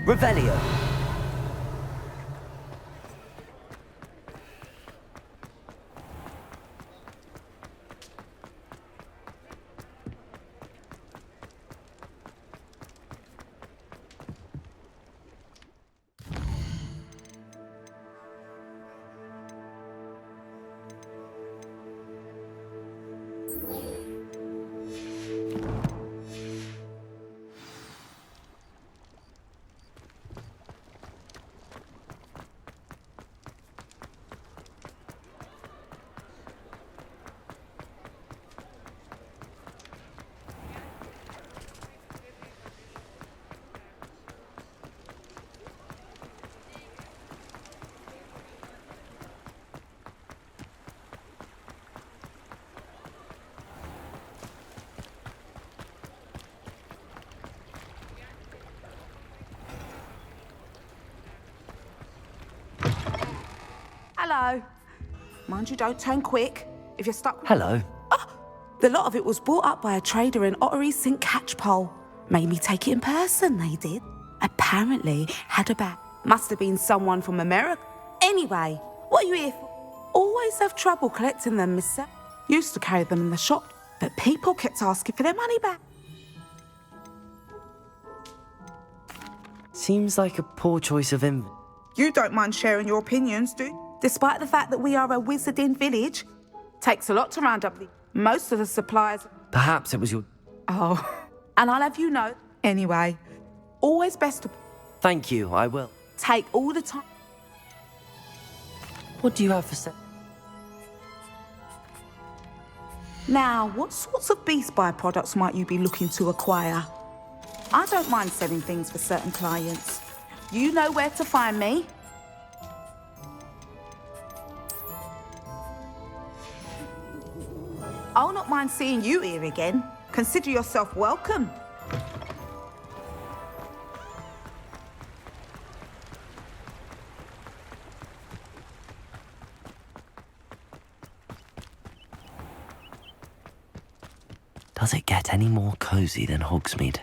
Revelio. Hello. Mind you, don't turn quick. If you're stuck... Hello. Oh, the lot of it was bought up by a trader in Ottery St. Catchpole. Made me take it in person, they did. Apparently had a bag. Must have been someone from America. Anyway, what are you here for? Always have trouble collecting them, mister. Used to carry them in the shop, but people kept asking for their money back. Seems like a poor choice of inventory. You don't mind sharing your opinions, do you? Despite the fact that we are a wizarding village, takes a lot to round up most of the supplies. Perhaps it was your... Oh, and I'll have you know, anyway, always best to Thank you, I will. take all the time. What do you have for sale? Now, what sorts of beast byproducts might you be looking to acquire? I don't mind selling things for certain clients. You know where to find me. I'll not mind seeing you here again. Consider yourself welcome. Does it get any more cozy than Hogsmeade?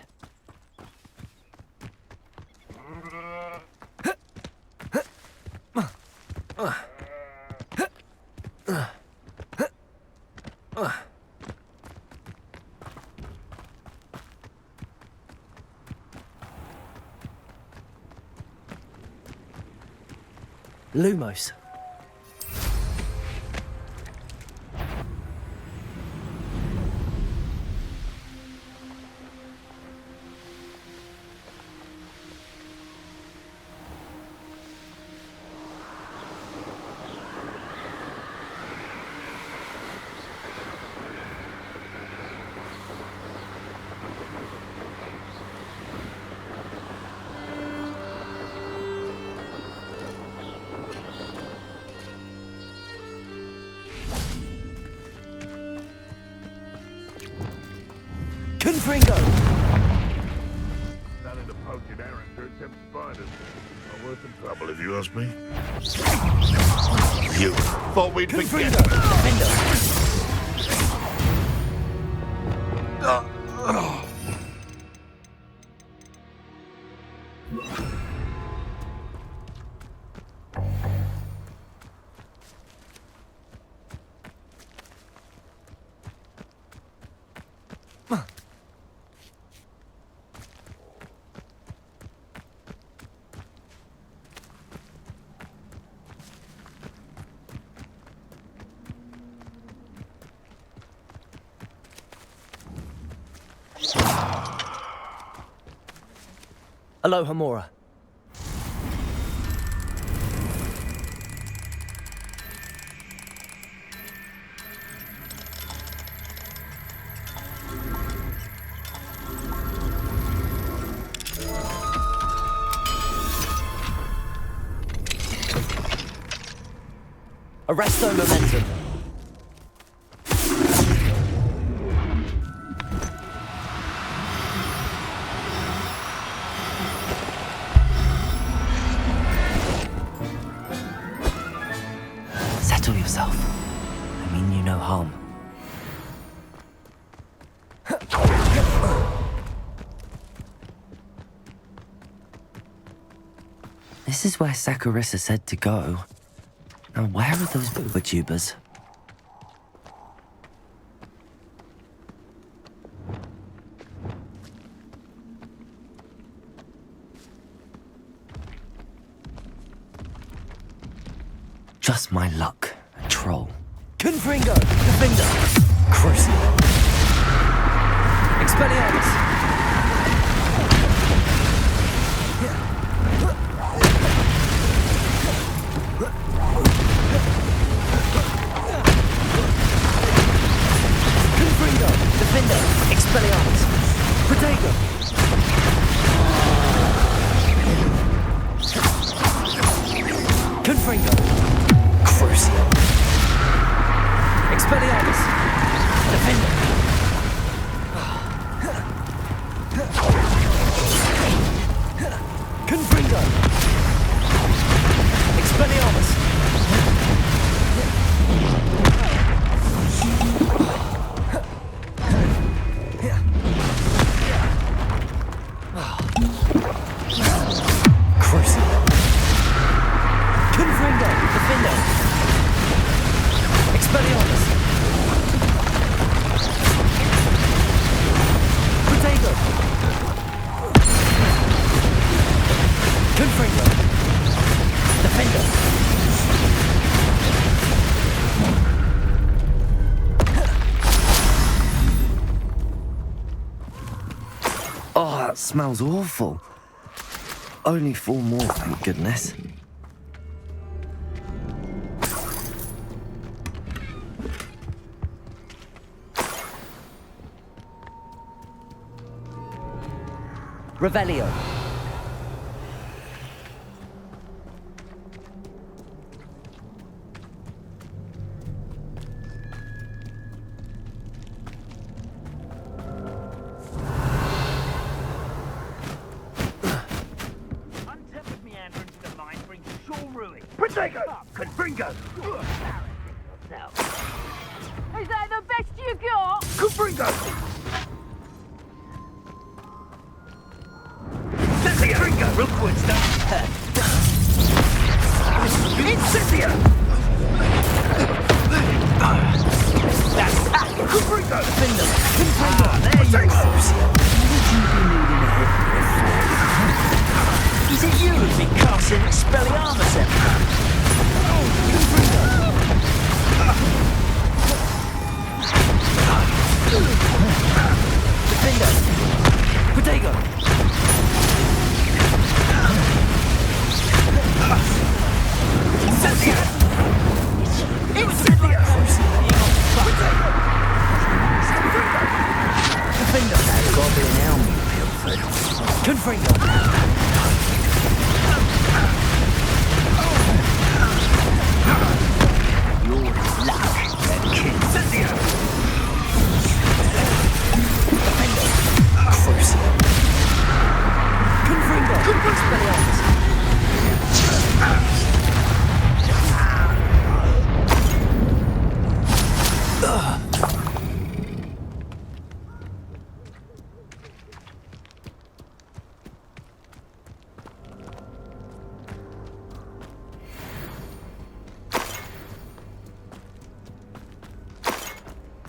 Lumos. Confringo! Nothing to poke an arrow to except spiders. Not worth the trouble, if you ask me. You thought we'd forget. Aloha Mora. Arresto momentum. Settle yourself. I mean you no harm. This is where Sakurissa said to go. Now where are those booba-tubers? Just my luck, a troll. Confringo! Defender! Crucial! Expelliarmus! Confringo! Defender! Expelliarmus! Protego! Confringo! Crucial! Expelliarmus! Defender! Confringo! Expelliarmus! Crucial! Confringo! Defender! Expelliarmus! Protego! Confringo! Defender! That smells awful. Only 4 more, thank goodness. Revelio. Untempered meander into the mine brings sure ruin. Protego! Confringo! Is that the best you got? Confringo! Confringo! Rookwood stuff! Incendio! That's Confringo! There you are! Is it you who's been casting Expelliarmus at me? Defender. Protego. Incendio! Incendio! Defender. That's got to be an elm, you pilfered. Confringo. Your luck, that kid. Incendio! Crucio. Confringo. Expelliarmus.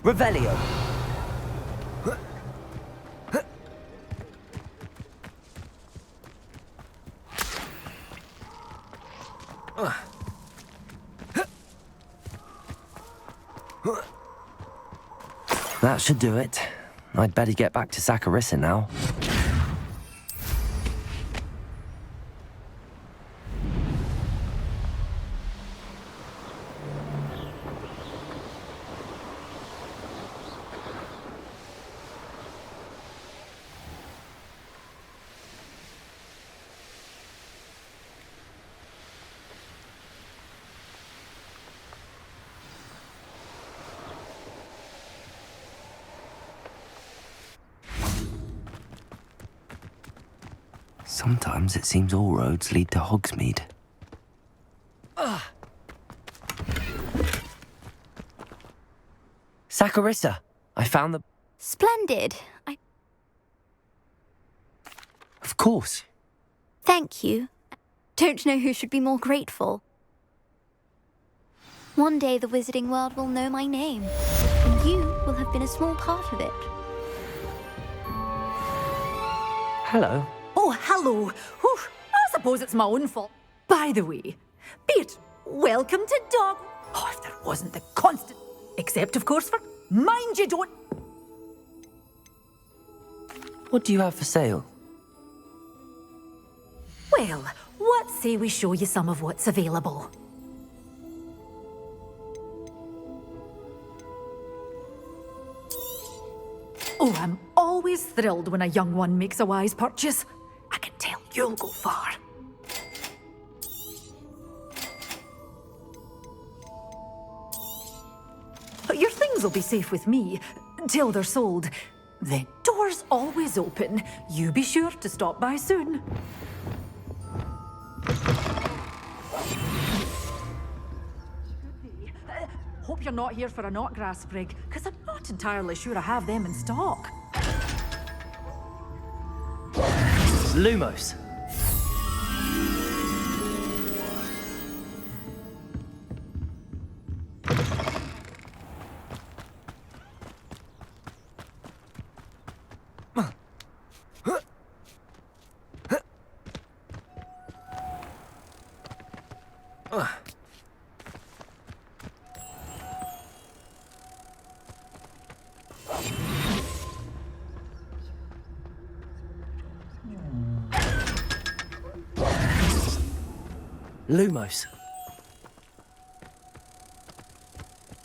Revelio. That should do it. I'd better get back to Saccharissa now. Sometimes it seems all roads lead to Hogsmeade. Saccharissa, I found the... Splendid. Of course. Thank you. Don't know who should be more grateful. One day the wizarding world will know my name, and you will have been a small part of it. Hello. Oh, hello. Whew, I suppose it's my own fault. By the way, Beat, welcome to Dog. Oh, if there wasn't the constant... Except, of course, for mind you don't... What do you have for sale? Well, what say we show you some of what's available? Oh, I'm always thrilled when a young one makes a wise purchase. I can tell you'll go far. Your things will be safe with me, till they're sold. The door's always open. You be sure to stop by soon. Hope you're not here for a knotgrass sprig, because I'm not entirely sure I have them in stock. Lumos. Lumos.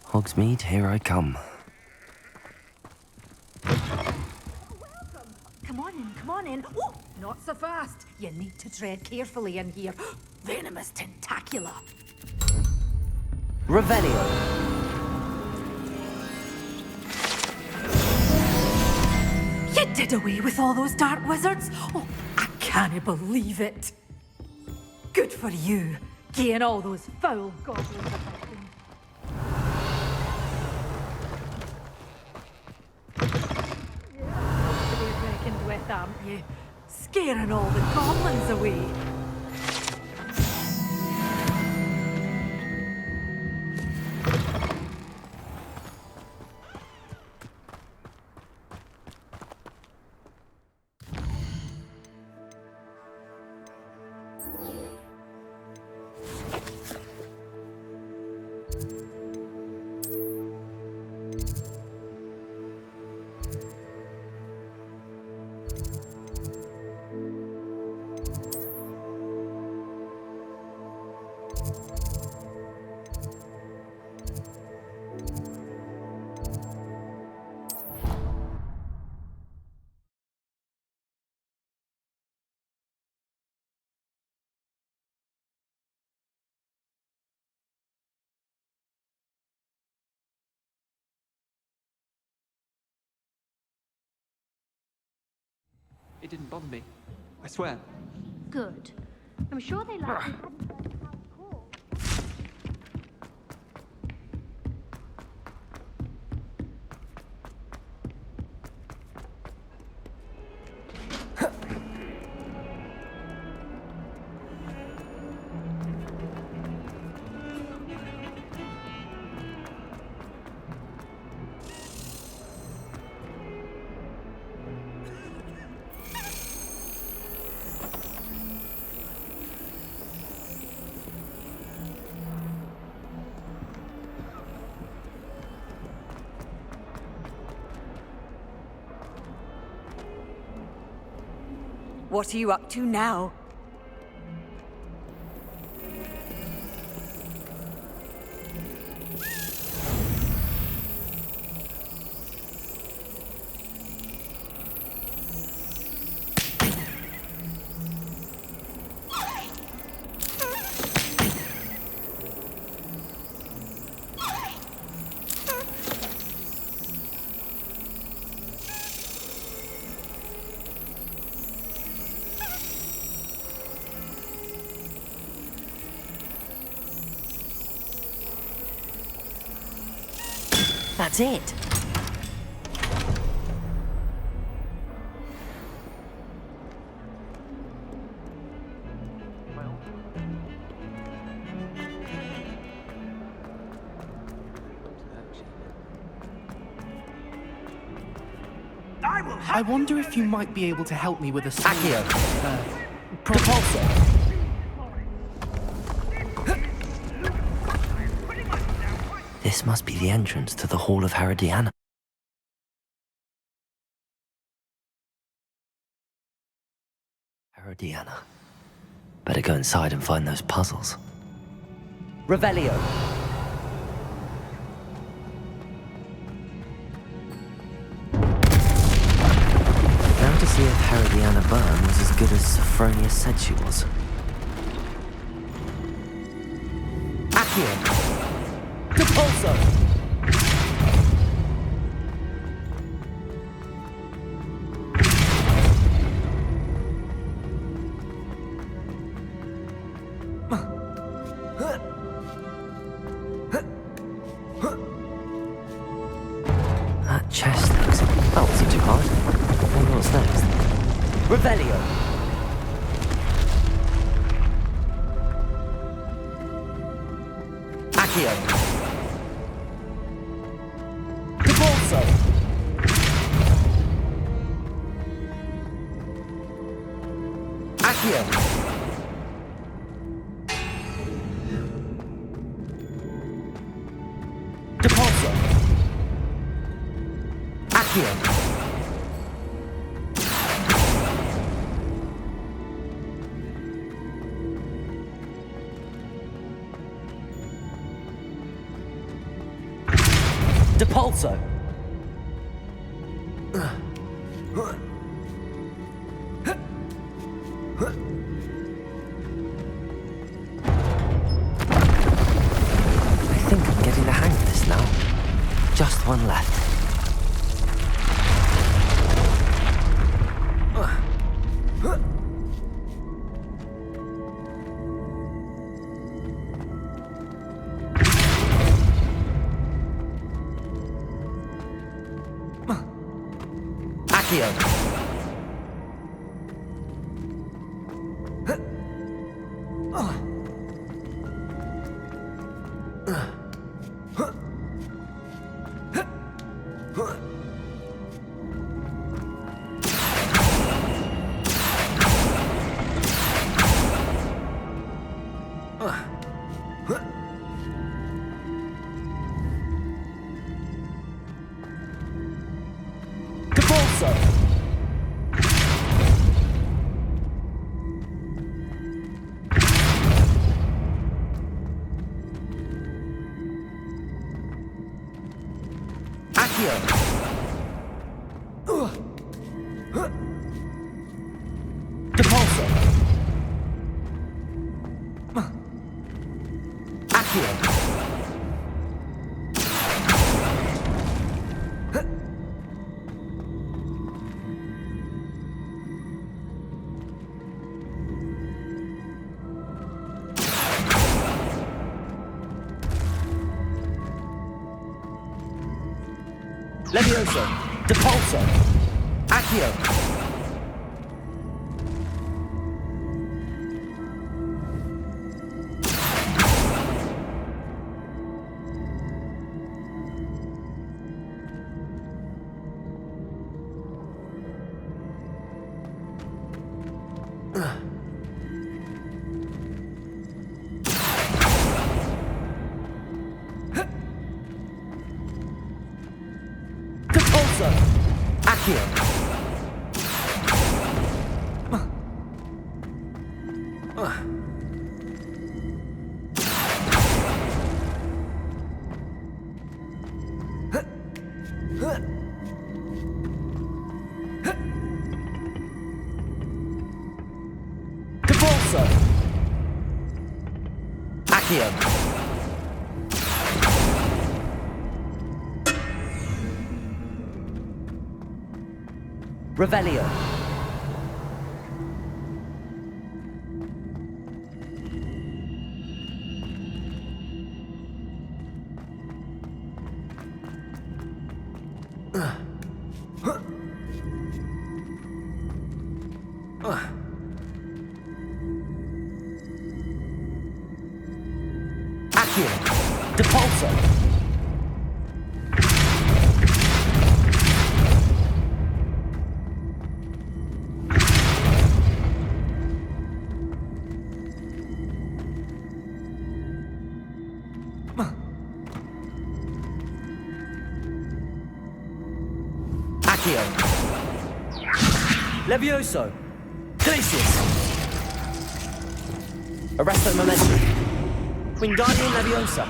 Hogsmeade, here I come. Come on in. Oh, not so fast. You need to tread carefully in here. Venomous tentacula. Revelio. You did away with all those dark wizards? Oh, I can't believe it. Good for you, getting all those foul goblins affected. You're reckoned with, aren't you? Scaring all the goblins away. It didn't bother me. I swear. Good. I'm sure they like you. What are you up to now? That's it. I wonder if you might be able to help me with a Accio. Propulsor. This must be the entrance to the Hall of Herodiana. Herodiana. Better go inside and find those puzzles. Revelio. Now to see if Herodiana Byrne was as good as Sophronia said she was. Accio. Depulso! That chest looks... That wasn't too hard. Wonder what's next. Revelio! Accio! Accio. Depulso. Accio. Depulso! I think I'm getting the hang of this now. Just one left. Accio. Levioso, Depulso, Accio. Revelio. Accio. Depulso. Levioso! Glacius! Arresto Momentum! Wingardium Leviosa!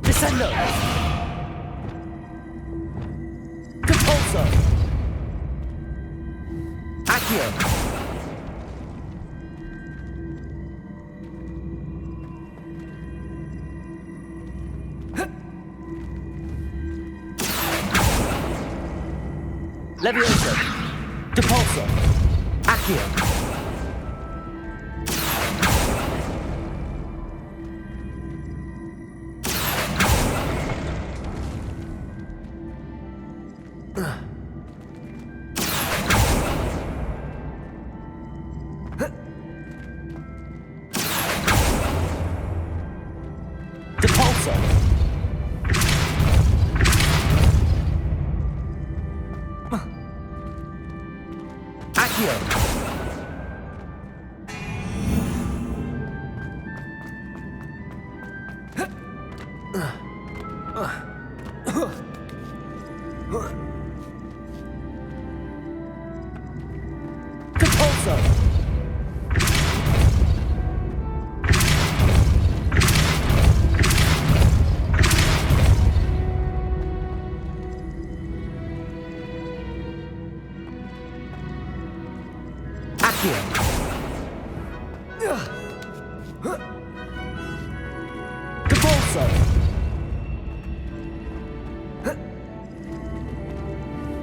Descendo! Depulso! Accio! Levioso, Depulso, Accio. Depulso. Depulso. Accio. Depulso.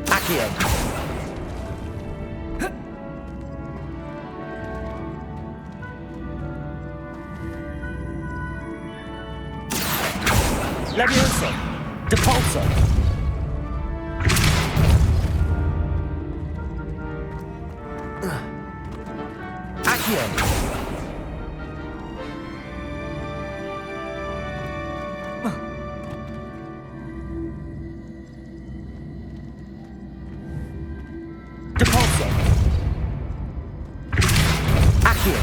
Accio. Levioso. Depulso. Accio. Depulso. Accio.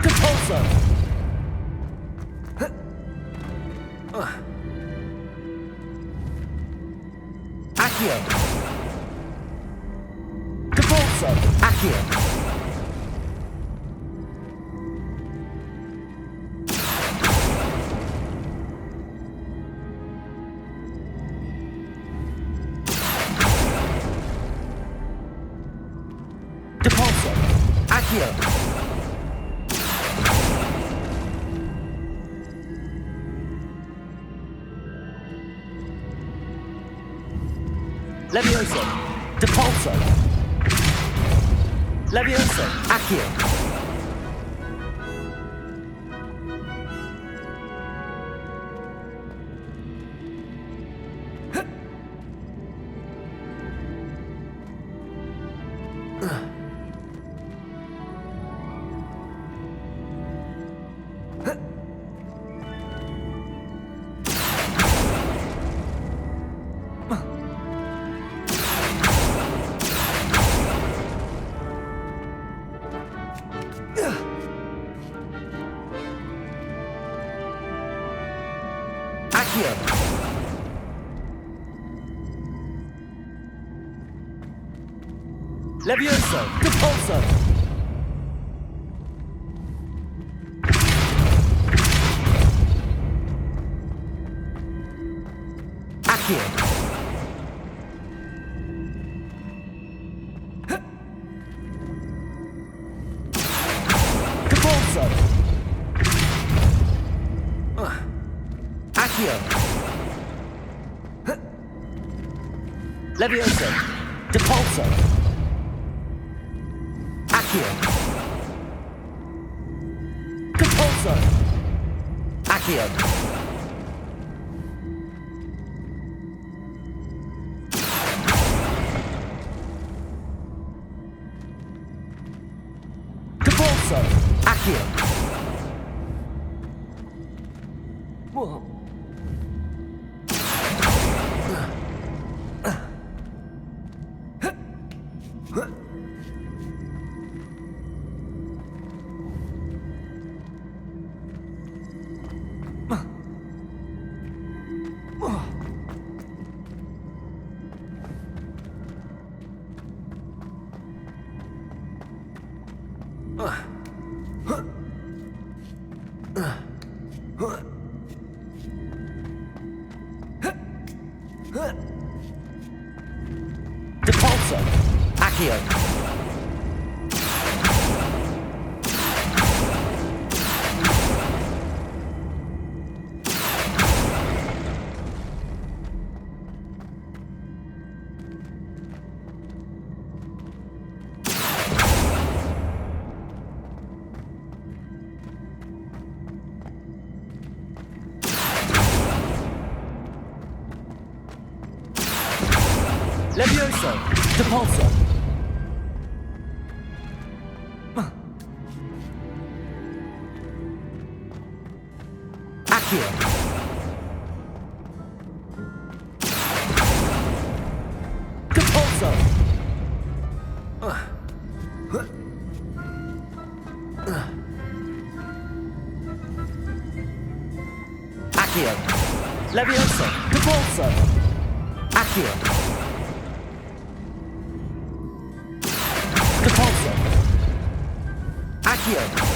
Depulso. Accio. Depulso. Accio. Depulso. Accio. Levioso. Depulso. Levioso. Accio. Accio. Levioso. Depulso. Accio. Depulso. Accio. Levioso. Depulso. Accio. Depulso. Accio. Depulso. Accio. Whoa. Depulso. Accio. Levioso. Depulso. Accio. Depulso. Accio. Levioso. Depulso. Accio. Depulso. Accio.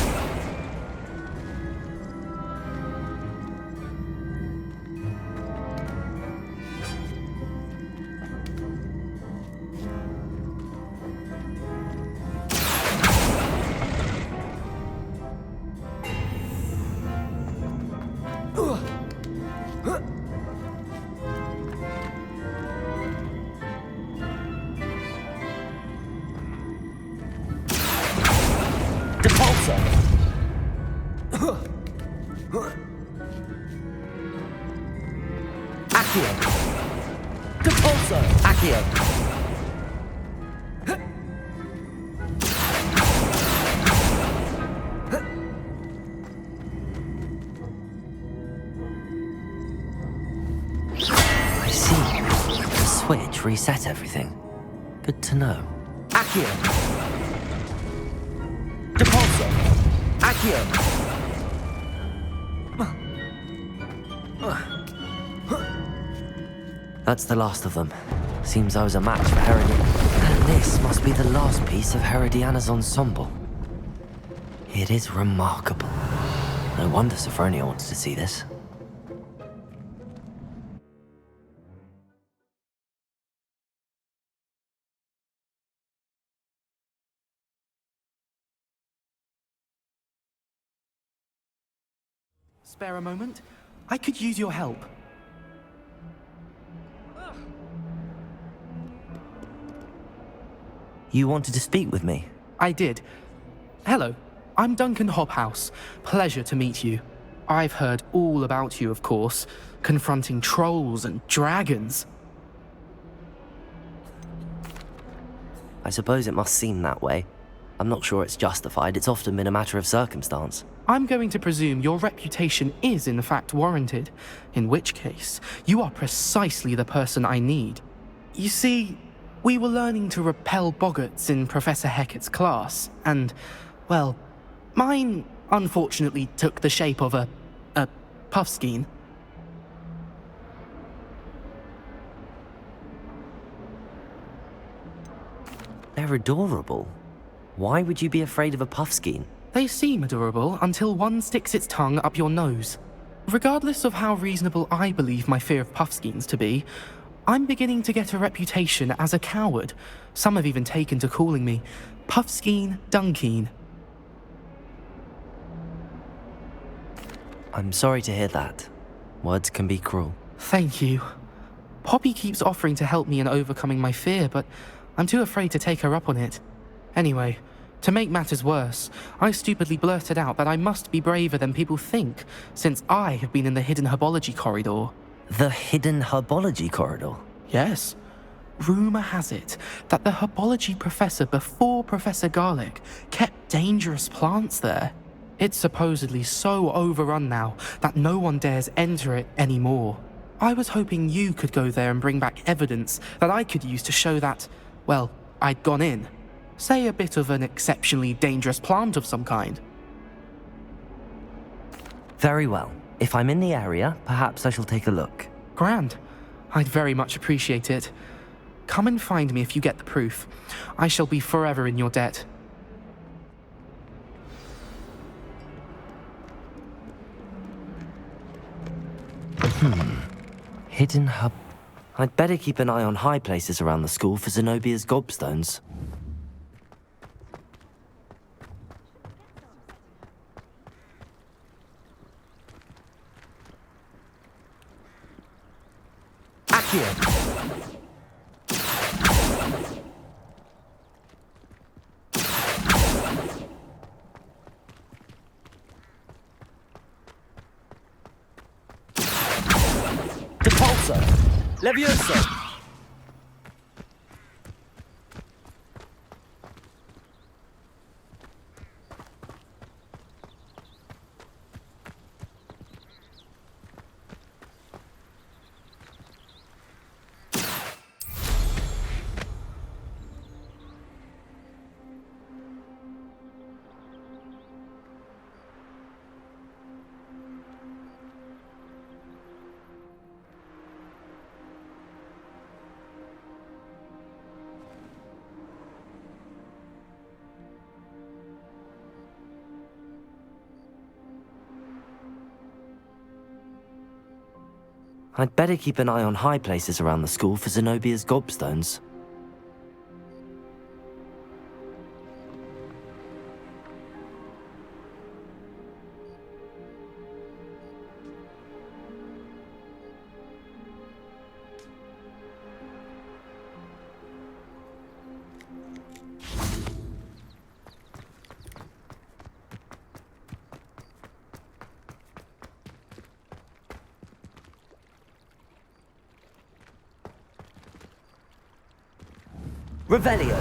Accio. Depulso. Accio. I see. The switch reset everything. Good to know. Accio. Depulso. Accio. That's the last of them. Seems I was a match for Herodiana. And this must be the last piece of Herodiana's ensemble. It is remarkable. No wonder Sophronia wants to see this. Spare a moment? I could use your help. You wanted to speak with me? I did. Hello, I'm Duncan Hobhouse. Pleasure to meet you. I've heard all about you, of course, confronting trolls and dragons. I suppose it must seem that way. I'm not sure it's justified. It's often been a matter of circumstance. I'm going to presume your reputation is in fact warranted, in which case, you are precisely the person I need. You see, we were learning to repel boggarts in Professor Hecat's class, and, well, mine unfortunately took the shape of a puffskein. They're adorable. Why would you be afraid of a puffskein? They seem adorable until one sticks its tongue up your nose. Regardless of how reasonable I believe my fear of puffskeins to be, I'm beginning to get a reputation as a coward. Some have even taken to calling me Puffskein Dunkeen. I'm sorry to hear that. Words can be cruel. Thank you. Poppy keeps offering to help me in overcoming my fear, but I'm too afraid to take her up on it. Anyway, to make matters worse, I stupidly blurted out that I must be braver than people think, since I have been in the hidden herbology corridor. The hidden herbology corridor? Yes. Rumour has it that the herbology professor before Professor Garlic kept dangerous plants there. It's supposedly so overrun now that no one dares enter it anymore. I was hoping you could go there and bring back evidence that I could use to show that, well, I'd gone in. Say a bit of an exceptionally dangerous plant of some kind. Very well. If I'm in the area, perhaps I shall take a look. Grand. I'd very much appreciate it. Come and find me if you get the proof. I shall be forever in your debt. Hidden hub... I'd better keep an eye on high places around the school for Zenobia's gobstones. Accio! Depulso! Levioso! I'd better keep an eye on high places around the school for Zenobia's gobstones. Revelio.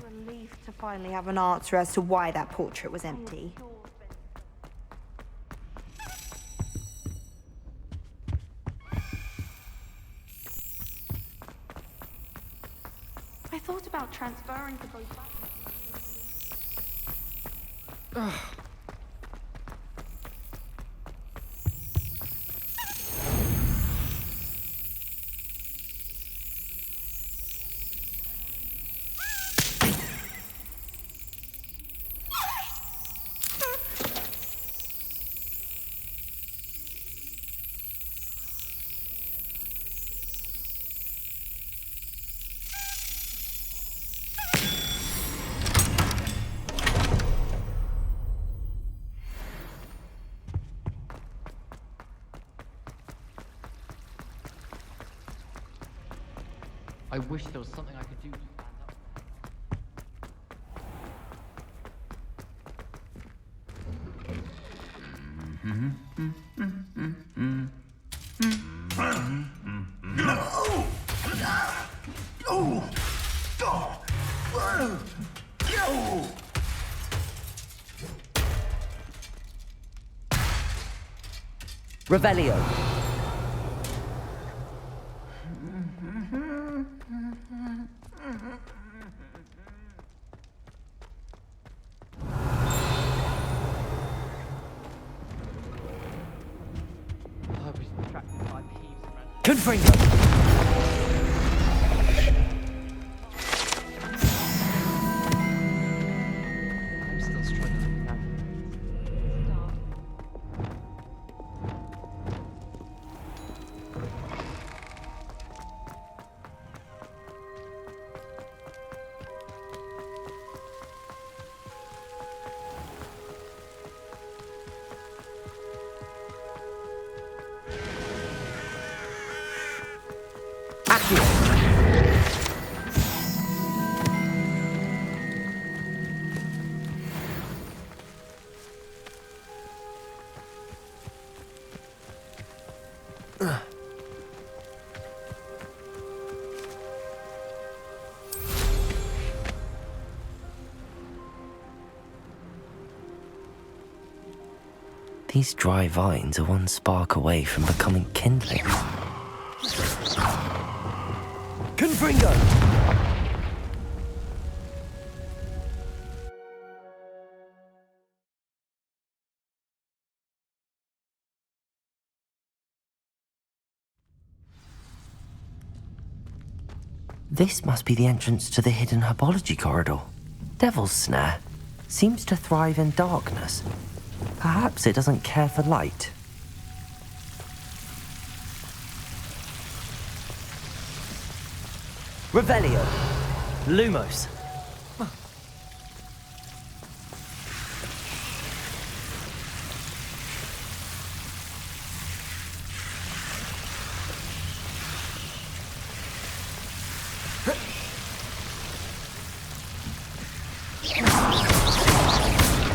Relief to finally have an answer as to why that portrait was empty. I thought about transferring the boat back. I wish there was something I could do to stand up. Revelio. Confringo. I'm still struggling now. These dry vines are one spark away from becoming kindling. Confringo. This must be the entrance to the hidden herbology corridor. Devil's Snare seems to thrive in darkness. Perhaps it doesn't care for light. Revelio. Lumos.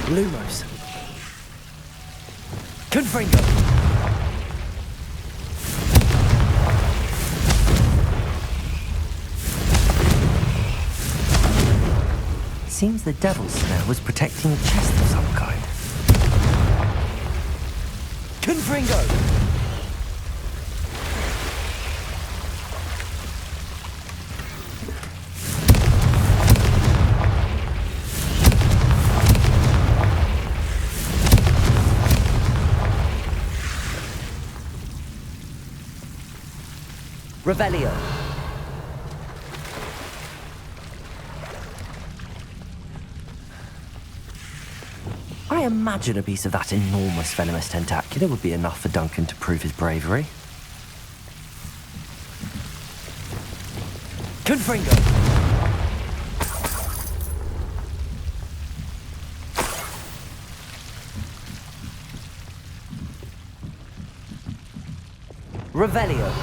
Lumos. Confringo. Seems the Devil's Snare was protecting a chest of some kind. Confringo. Revelio. I imagine a piece of that enormous venomous tentacular would be enough for Duncan to prove his bravery. Confringo. Revelio.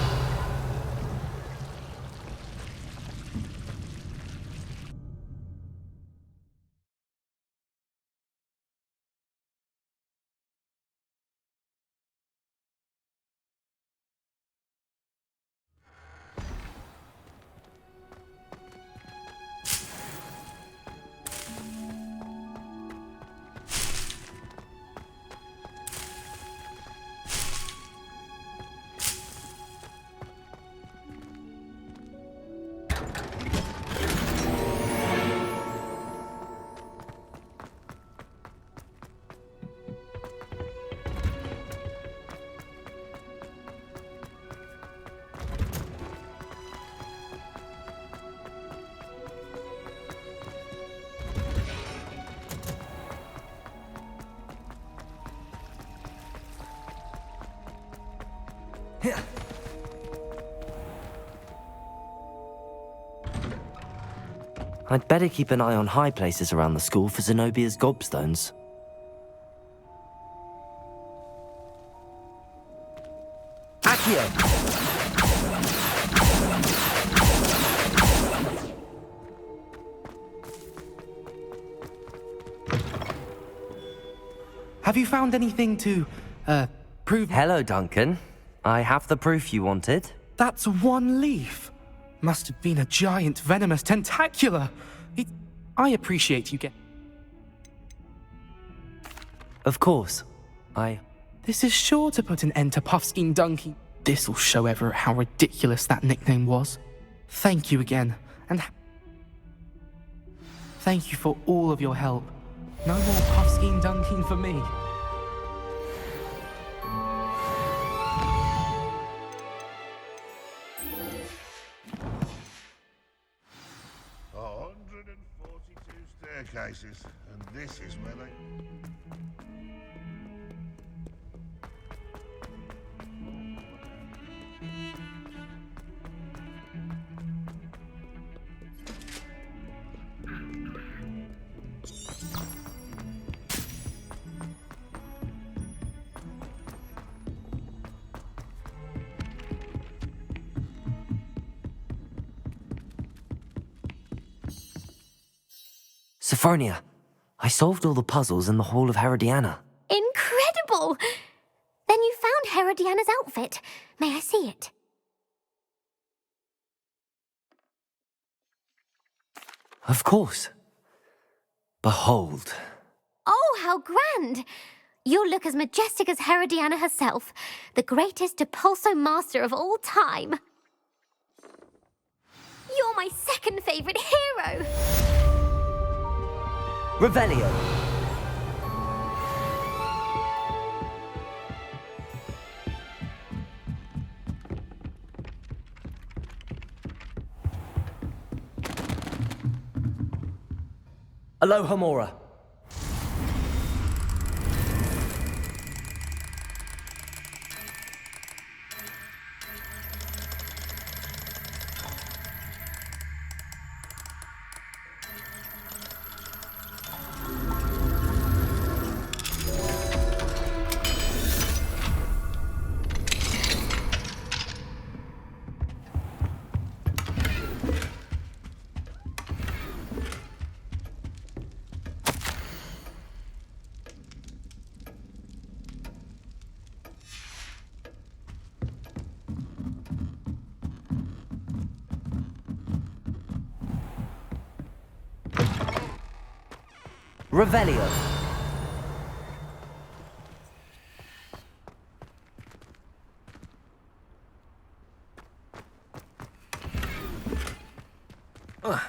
I'd better keep an eye on high places around the school for Zenobia's gobstones. Accio! Have you found anything to, prove— Hello, Duncan. I have the proof you wanted. That's one leaf. Must have been a giant venomous tentacula. I appreciate you Of course. This is sure to put an end to Puffskein Dunky. This'll show Everett how ridiculous that nickname was. Thank you again, and thank you for all of your help. No more Puffskein Dunking for me. Staircases, and this is where they... Sophronia, I solved all the puzzles in the Hall of Herodiana. Incredible! Then you found Herodiana's outfit. May I see it? Of course. Behold. Oh, how grand! You'll look as majestic as Herodiana herself, the greatest Depulso master of all time. You're my second favorite hero! Revelio. Alohomora. Revelio. Ugh.